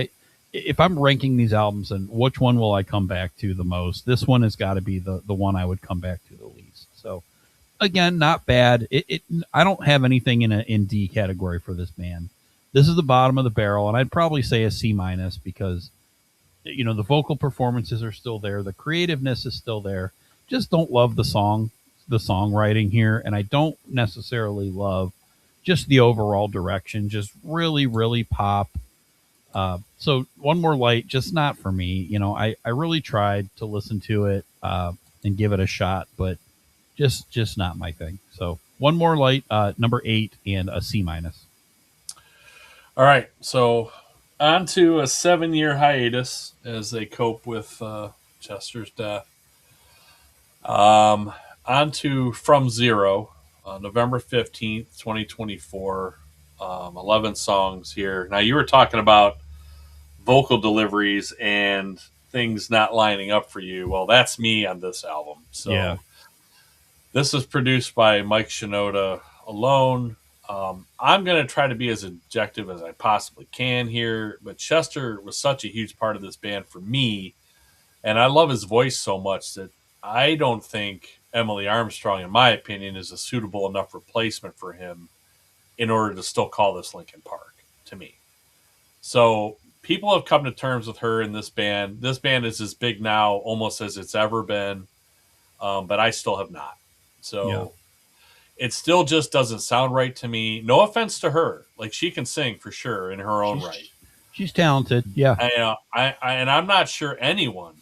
if I'm ranking these albums and which one will I come back to the most, this one has got to be the one I would come back to the least. So again, not bad. I don't have anything in D category for this band. This is the bottom of the barrel, and I'd probably say a C minus because the vocal performances are still there, the creativeness is still there. Just don't love the songwriting here, and I don't necessarily love just the overall direction. Just really pop. So One More Light, just not for me. I really tried to listen to it and give it a shot, but just not my thing. So One More Light, number 8, and a C minus. All right, so on to a 7-year hiatus as they cope with Chester's death. On to From Zero, November 15th, 2024. 11 songs here. Now, you were talking about vocal deliveries and things not lining up for you. Well, that's me on this album. So Yeah. This is produced by Mike Shinoda alone. I'm going to try to be as objective as I possibly can here, but Chester was such a huge part of this band for me, and I love his voice so much that I don't think Emily Armstrong, in my opinion, is a suitable enough replacement for him in order to still call this Linkin Park to me. So people have come to terms with her in this band. This band is as big now almost as it's ever been, but I still have not. So Yeah. It still just doesn't sound right to me. No offense to her. Like, she can sing for sure in her own right. She's talented. Yeah. And I'm not sure anyone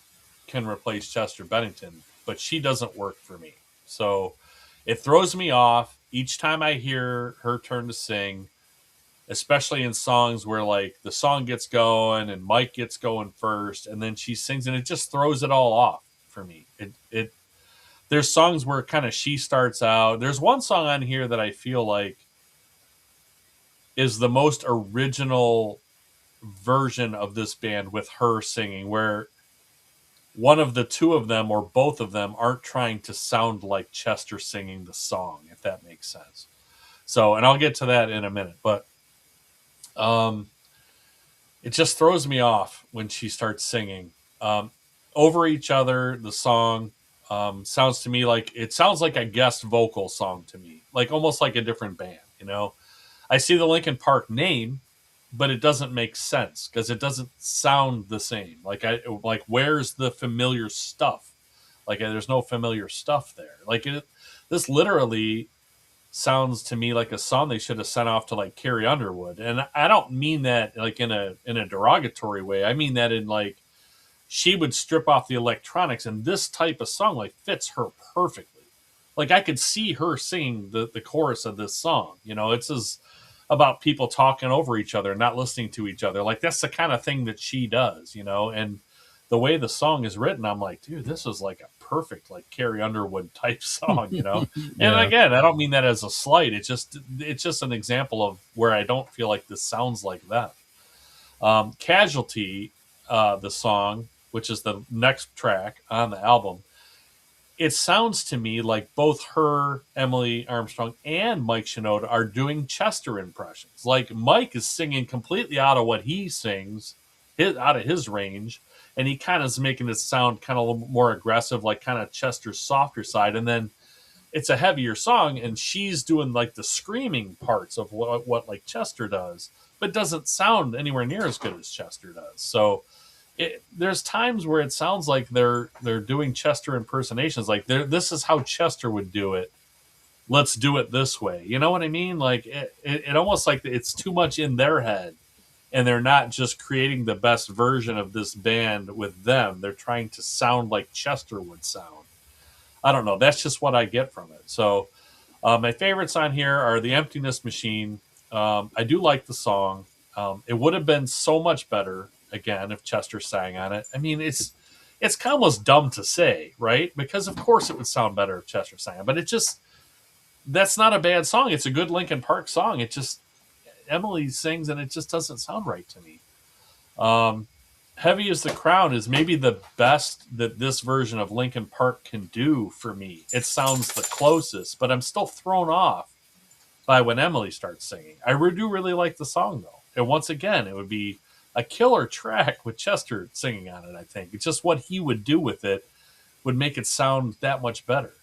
can replace Chester Bennington, but she doesn't work for me. So it throws me off each time I hear her turn to sing, especially in songs where like the song gets going and Mike gets going first and then she sings, and it just throws it all off for me. There's songs where kind of she starts out. There's one song on here that I feel like is the most original version of this band with her singing, where one of the two of them or both of them aren't trying to sound like Chester singing the song, if that makes sense. So, and I'll get to that in a minute, but it just throws me off when she starts singing over each other. The song sounds to me like a guest vocal song to me, like almost like a different band. I see the Linkin Park name, but it doesn't make sense because it doesn't sound the same. Like where's the familiar stuff? Like there's no familiar stuff there. Like this literally sounds to me like a song they should have sent off to like Carrie Underwood, and I don't mean that like in a derogatory way. I mean that in like she would strip off the electronics, and this type of song like fits her perfectly. Like I could see her singing the chorus of this song. It's about people talking over each other, not listening to each other. Like that's the kind of thing that she does, and the way the song is written, I'm like, dude, this is like a perfect like Carrie Underwood type song, Yeah. And again, I don't mean that as a slight. It's just an example of where I don't feel like this sounds like that. Casualty, the song, which is the next track on the album, it sounds to me like both her, Emily Armstrong, and Mike Shinoda are doing Chester impressions. Like Mike is singing completely out of what he sings, out of his range, and he kind of is making it sound kind of a little more aggressive, like kind of Chester's softer side. And then it's a heavier song, and she's doing like the screaming parts of what like Chester does, but doesn't sound anywhere near as good as Chester does. So there's times where it sounds like they're doing Chester impersonations. Like this is how Chester would do it let's do it this way. You know what I mean? Like it almost like it's too much in their head, and they're not just creating the best version of this band with them. They're trying to sound like Chester would sound. I don't know. That's just what I get from it. So my favorites on here are The Emptiness Machine. I do like the song. It would have been so much better, again, if Chester sang on it. I mean, it's kind of almost dumb to say, right? Because of course it would sound better if Chester sang it. But it just, that's not a bad song. It's a good Linkin Park song. It just, Emily sings and it just doesn't sound right to me. Heavy as the Crown is maybe the best that this version of Linkin Park can do for me. It sounds the closest, but I'm still thrown off by when Emily starts singing. I do really like the song, though. And once again, it would be a killer track with Chester singing on it, I think. It's just what he would do with it would make it sound that much better.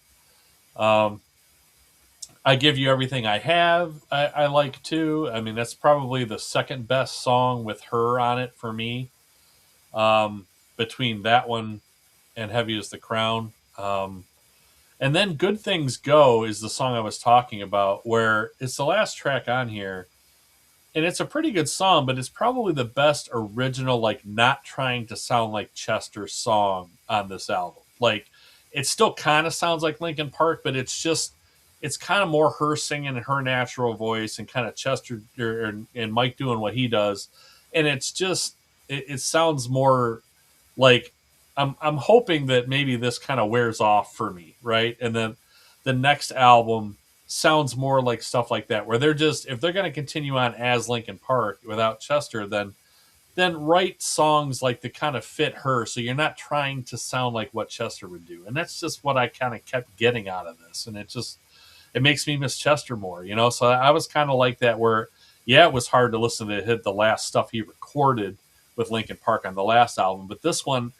I Give You Everything I Have, I like, too. I mean, that's probably the second best song with her on it for me. Between that one and Heavy as the Crown. And then Good Things Go is the song I was talking about, where it's the last track on here. And it's a pretty good song, but it's probably the best original, like, not trying to sound like Chester's song on this album. Like, it still kind of sounds like Linkin Park, but it's kind of more her singing in her natural voice and kind of Chester and Mike doing what he does. And it's just, it sounds more like I'm hoping that maybe this kind of wears off for me, right? And then the next album sounds more like stuff like that, where they're just, if they're going to continue on as Linkin Park without Chester, then write songs like that kind of fit her, so you're not trying to sound like what Chester would do. And that's just what I kind of kept getting out of this, and it makes me miss Chester more, you know. So I was kind of like that, where it was hard to listen to hit the last stuff he recorded with Linkin Park on the last album, but this one,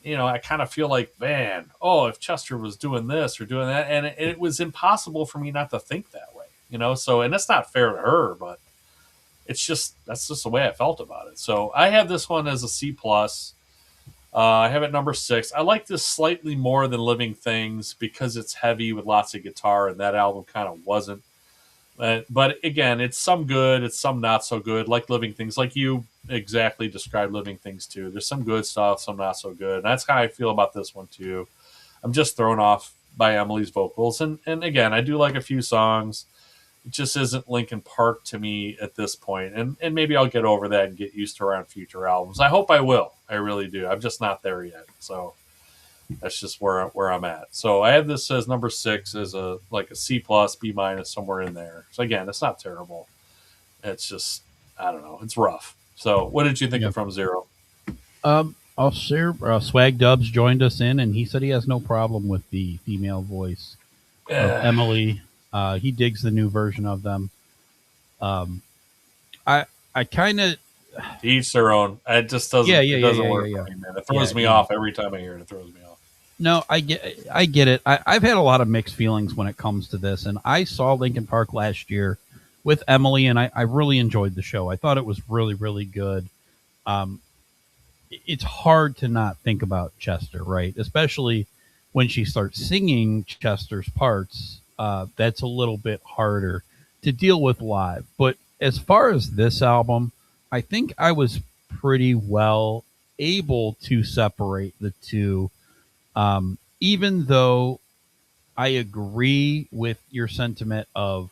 you know, I kind of feel like, man, if Chester was doing this or doing that, and it was impossible for me not to think that way, you know. So, and that's not fair to her, but that's just the way I felt about it. So I have this one as a C+. I have it number 6. I like this slightly more than Living Things because it's heavy with lots of guitar, and that album kind of wasn't. But again, it's some good, it's some not so good, like Living Things, like you exactly described Living Things too. There's some good stuff, some not so good. And that's how I feel about this one too. I'm just thrown off by Emily's vocals. And again, I do like a few songs. It just isn't Linkin Park to me at this point. And maybe I'll get over that and get used to her on future albums. I hope I will. I really do. I'm just not there yet. So that's just where I'm at. So I have this as number 6 as a C+, B-, somewhere in there. So again, it's not terrible. It's just, I don't know. It's rough. So what did you think of From Zero? I'll share. Swag Dubs joined us in, and he said he has no problem with the female voice of Emily. He digs the new version of them. I kind of, each their own. It just doesn't. It doesn't work for me, man. It throws me off every time I hear it. It throws me off. No, I get it. I've had a lot of mixed feelings when it comes to this, and I saw Linkin Park last year with Emily, and I really enjoyed the show. I thought it was really, really good. It's hard to not think about Chester, right? Especially when she starts singing Chester's parts. That's a little bit harder to deal with live. But as far as this album, I think I was pretty well able to separate the two. Even though I agree with your sentiment of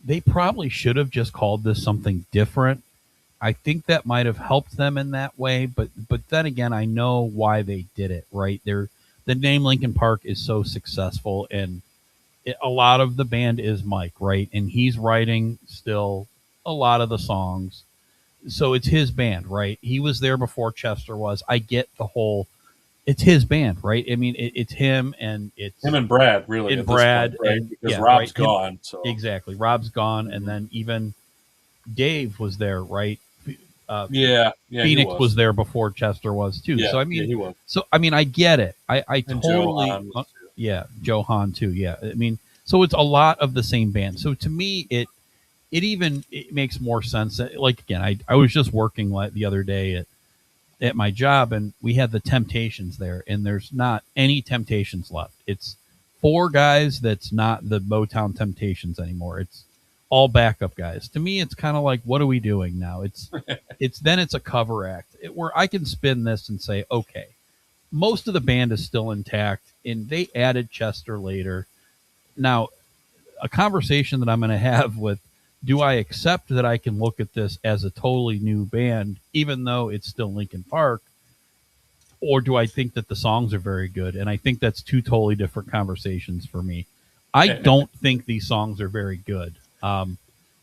they probably should have just called this something different. I think that might have helped them in that way, but then again, I know why they did it, right? The name Linkin Park is so successful, and a lot of the band is Mike, right? And he's writing still a lot of the songs. So it's his band, right? He was there before Chester was. I get the whole, it's his band, right? I mean, it's him and it's him and Brad, really. And Brad, point, right? and, because Rob's gone. So exactly, Rob's gone, and then even Dave was there, right? Phoenix was there before Chester was too. So I mean, he was. So I mean, I get it. I totally, Joe Hahn too. Yeah, I mean, so it's a lot of the same band. So to me, it makes more sense. Like again, I was just working the other day at my job, and we had the Temptations there, and there's not any Temptations left. It's 4 guys that's not the Motown Temptations anymore. It's all backup guys. To me, it's kind of like, what are we doing now? It's it's a cover act where I can spin this and say, okay, most of the band is still intact, and they added Chester later. Now, a conversation that I'm going to have with, do I accept that I can look at this as a totally new band, even though it's still Linkin Park, or do I think that the songs are very good? And I think that's 2 totally different conversations for me. I don't think these songs are very good.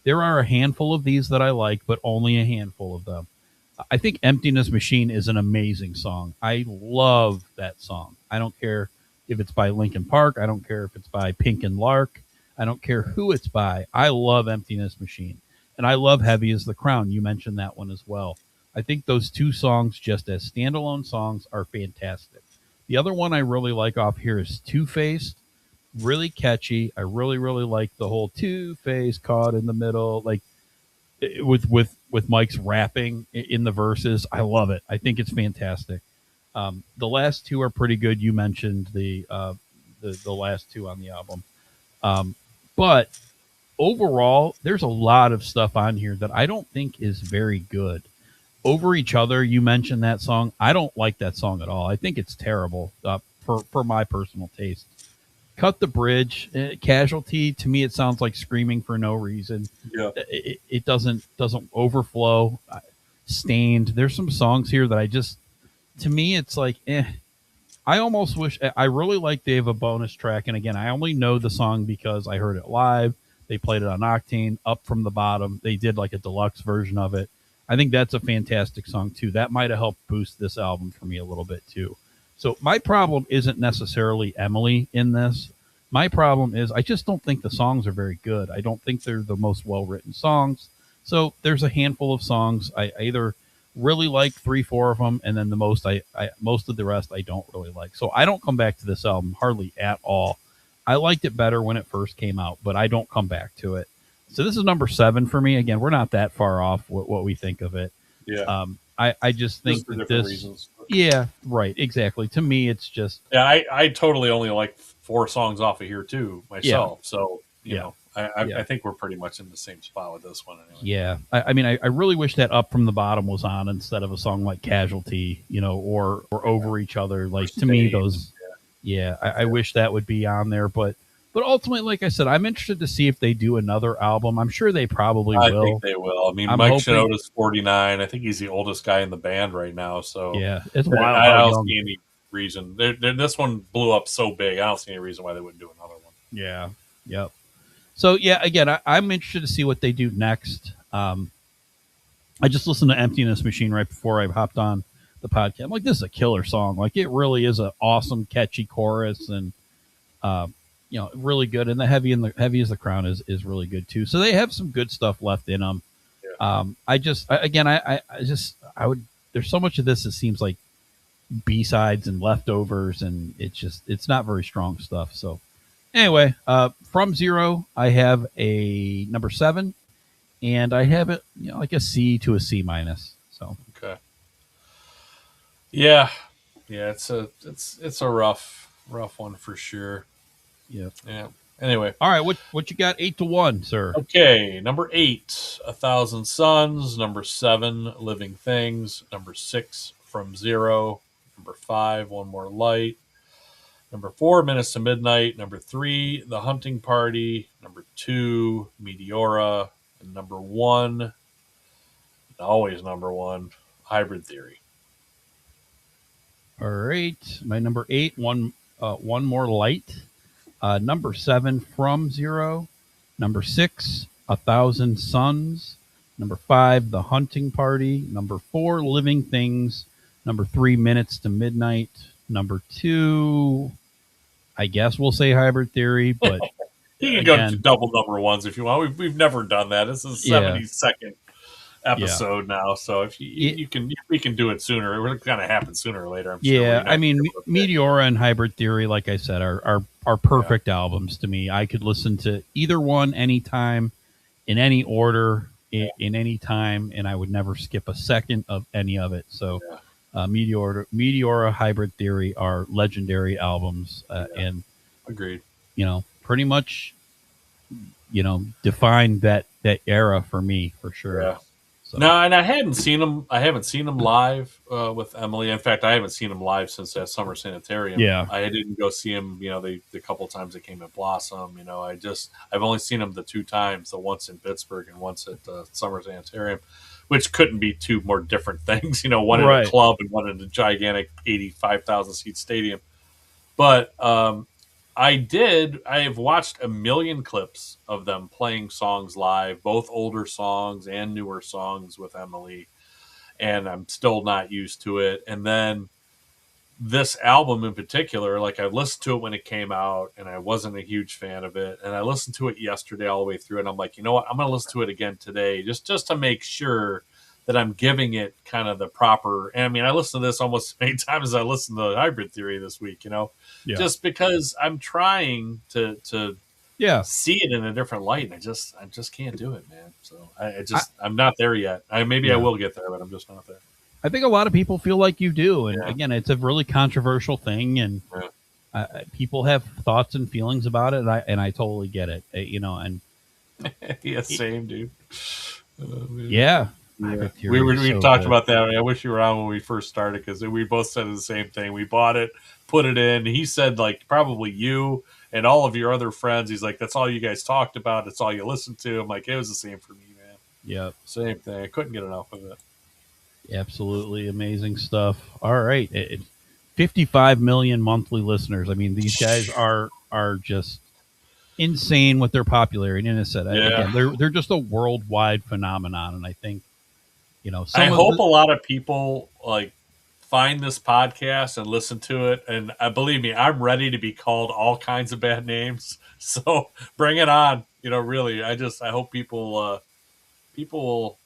There are a handful of these that I like, but only a handful of them. I think Emptiness Machine is an amazing song. I love that song. I don't care if it's by Linkin Park. I don't care if it's by Pink and Lark. I don't care who it's by. I love Emptiness Machine. And I love Heavy as the Crown. You mentioned that one as well. I think those 2 songs, just as standalone songs, are fantastic. The other one I really like off here is Two-Faced. Really catchy. I really, really like the whole Two-Faced caught in the middle. Like, with Mike's rapping in the verses. I love it. I think it's fantastic. The last 2 are pretty good. You mentioned the last 2 on the album. But overall, there's a lot of stuff on here that I don't think is very good. Over Each Other, you mentioned that song. I don't like that song at all. I think it's terrible for my personal taste. Cut the Bridge, Casualty, to me it sounds like screaming for no reason. Yeah. It doesn't overflow. Stained, there's some songs here that I just, to me it's like, I almost wish, I really like they have a bonus track, and again, I only know the song because I heard it live. They played it on Octane, Up From the Bottom. They did like a deluxe version of it. I think that's a fantastic song too. That might have helped boost this album for me a little bit too. So my problem isn't necessarily Emily in this. My problem is I just don't think the songs are very good. I don't think they're the most well-written songs. So there's a handful of songs. I either really like 3-4 of them, and then the most most of the rest I don't really like. So I don't come back to this album hardly at all. I liked it better when it first came out, but I don't come back to it. So this is number 7 for me. Again, we're not that far off what we think of it. Yeah. I just think that this. Reasons. Yeah, right. Exactly. To me, it's just. Yeah, I totally only like 4 songs off of here too myself. Yeah. So you know, I think we're pretty much in the same spot with this one anyway. Yeah, I mean, I really wish that Up From the Bottom was on instead of a song like Casualty, or Over Each Other. Like, to me, those. Yeah, I wish that would be on there, but ultimately, like I said, I'm interested to see if they do another album. I'm sure they probably will. I think they will. I mean, Mike Shinoda's 49. I think he's the oldest guy in the band right now. So yeah, it's wild. I don't see any reason. This one blew up so big. I don't see any reason why they wouldn't do another one. Yeah. Yep. So yeah, again, I'm interested to see what they do next. I just listened to Emptiness Machine right before I hopped on the podcast. I'm like, this is a killer song. Like, it really is an awesome, catchy chorus, and really good. And the Heavy as the Crown is really good too. So they have some good stuff left in them. Yeah. There's so much of this that seems like B-sides and leftovers, and it's not very strong stuff. So anyway, From Zero, I have a number 7, and I have it, like a C to a C minus. So okay. Yeah. It's a rough one for sure. Yeah. Anyway. All right. What you got? 8-1, sir. Okay. Number 8, 1,000 Suns. Number 7, Living Things. Number 6, From Zero. Number 5, One More Light. Number 4, Minutes to Midnight. Number 3, The Hunting Party. Number 2, Meteora. And number 1, always number 1, Hybrid Theory. All right. My number 8, One More Light. Number 7, From Zero. Number 6, 1,000 Suns. Number 5, The Hunting Party. Number 4, Living Things. Number 3, Minutes to Midnight. Number 2, I guess we'll say Hybrid Theory, but you can go to double number ones if you want. We've never done that. This is 72nd episode now, so if we can do it sooner. It's going to happen sooner or later. I'm sure. Yeah, I mean, Meteora and Hybrid Theory, like I said, are perfect albums to me. I could listen to either one anytime, in any order, in any time, and I would never skip a second of any of it. So. Meteora, Hybrid Theory are legendary albums, and Agreed. Pretty much, defined that era for me for sure. Yeah. So. No, and I hadn't seen him. I haven't seen him live with Emily. In fact, I haven't seen him live since that summer sanitarium. Yeah. I didn't go see him. The couple times they came at Blossom. I've only seen him the 2 times. The once in Pittsburgh and once at summer sanitarium, which couldn't be 2 more different things. One Right. in a club and one in a gigantic 85,000 seat stadium. But I have watched a million clips of them playing songs live, both older songs and newer songs with Emily, and I'm still not used to it. And then this album in particular, like I listened to it when it came out and I wasn't a huge fan of it. And I listened to it yesterday all the way through and I'm like, you know what? I'm going to listen to it again today just to make sure that I'm giving it kind of the proper. And I mean, I listened to this almost as many times as I listened to Hybrid Theory this week, just because I'm trying to see it in a different light. And I just can't do it, man. So I'm not there yet. I will get there, but I'm just not there. I think a lot of people feel like you do. And again, it's a really controversial thing. And people have thoughts and feelings about it. And I totally get it, and yeah, same dude. Yeah. We talked about that. I wish you were on when we first started because we both said the same thing. We bought it, put it in. He said like probably you and all of your other friends. He's like, that's all you guys talked about. That's all you listened to. I'm like, it was the same for me, man. Yeah, same thing. I couldn't get enough of it. Absolutely amazing stuff. All right, 55 million monthly listeners. I mean, these guys are just insane with their popularity. And as I said, again, they're just a worldwide phenomenon, and I think. I hope a lot of people like find this podcast and listen to it. And believe me, I'm ready to be called all kinds of bad names. So bring it on. Really, I hope people will,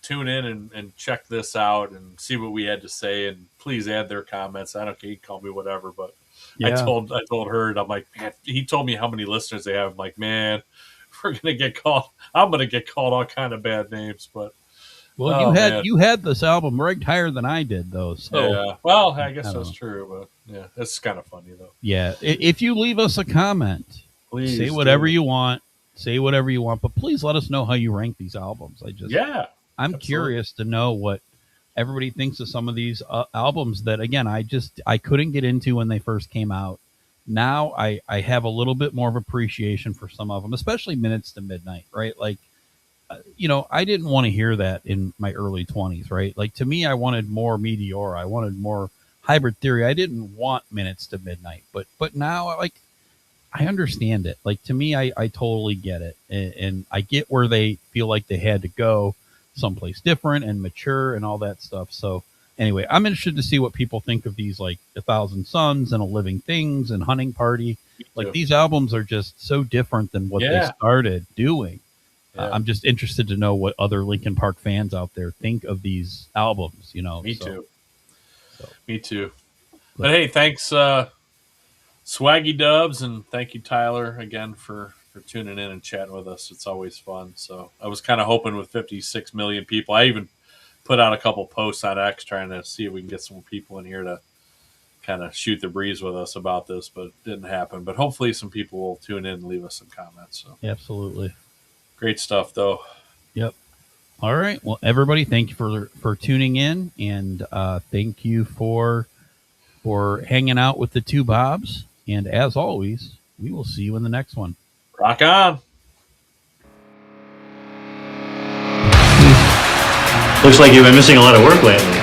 tune in and check this out and see what we had to say. And please add their comments. I don't care. You can call me whatever, but I told her, and I'm like, man, he told me how many listeners they have. I'm like, man, I'm going to get called all kind of bad names, but. Well, you had this album ranked higher than I did, though. So yeah, well, I guess that's true, but yeah, it's kind of funny though. Yeah, if you leave us a comment, please say whatever you want. Say whatever you want, but please let us know how you rank these albums. I'm curious to know what everybody thinks of some of these albums that, again, I couldn't get into when they first came out. Now I have a little bit more of appreciation for some of them, especially Minutes to Midnight, right? Like. I didn't want to hear that in my early 20s, right? Like, to me, I wanted more Meteor. I wanted more Hybrid Theory. I didn't want Minutes to Midnight. But now, like, I understand it. Like, to me, I totally get it. And I get where they feel like they had to go someplace different and mature and all that stuff. So, anyway, I'm interested to see what people think of these, like, 1,000 Suns and A Living Things and Hunting Party. Like, these albums are just so different than what they started doing. I'm just interested to know what other Linkin Park fans out there think of these albums, Me too. But hey, thanks, Swaggy Dubs, and thank you, Tyler, again for tuning in and chatting with us. It's always fun. So I was kind of hoping with 56 million people. I even put out a couple posts on X trying to see if we can get some people in here to kind of shoot the breeze with us about this, but it didn't happen. But hopefully some people will tune in and leave us some comments. So absolutely. Great stuff, though. Yep. All right. Well, everybody, thank you for tuning in, and thank you for hanging out with the two Bobs. And as always, we will see you in the next one. Rock on. Looks like you've been missing a lot of work lately.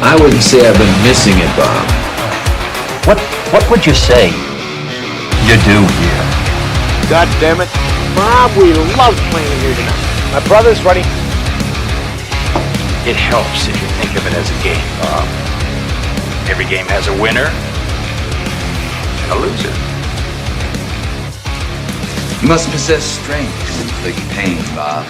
I wouldn't say I've been missing it, Bob. What would you say you do here? God damn it. Bob, we love playing here tonight. My brother's ready. It helps if you think of it as a game, Bob. Every game has a winner and a loser. You must possess strength to inflict pain, Bob.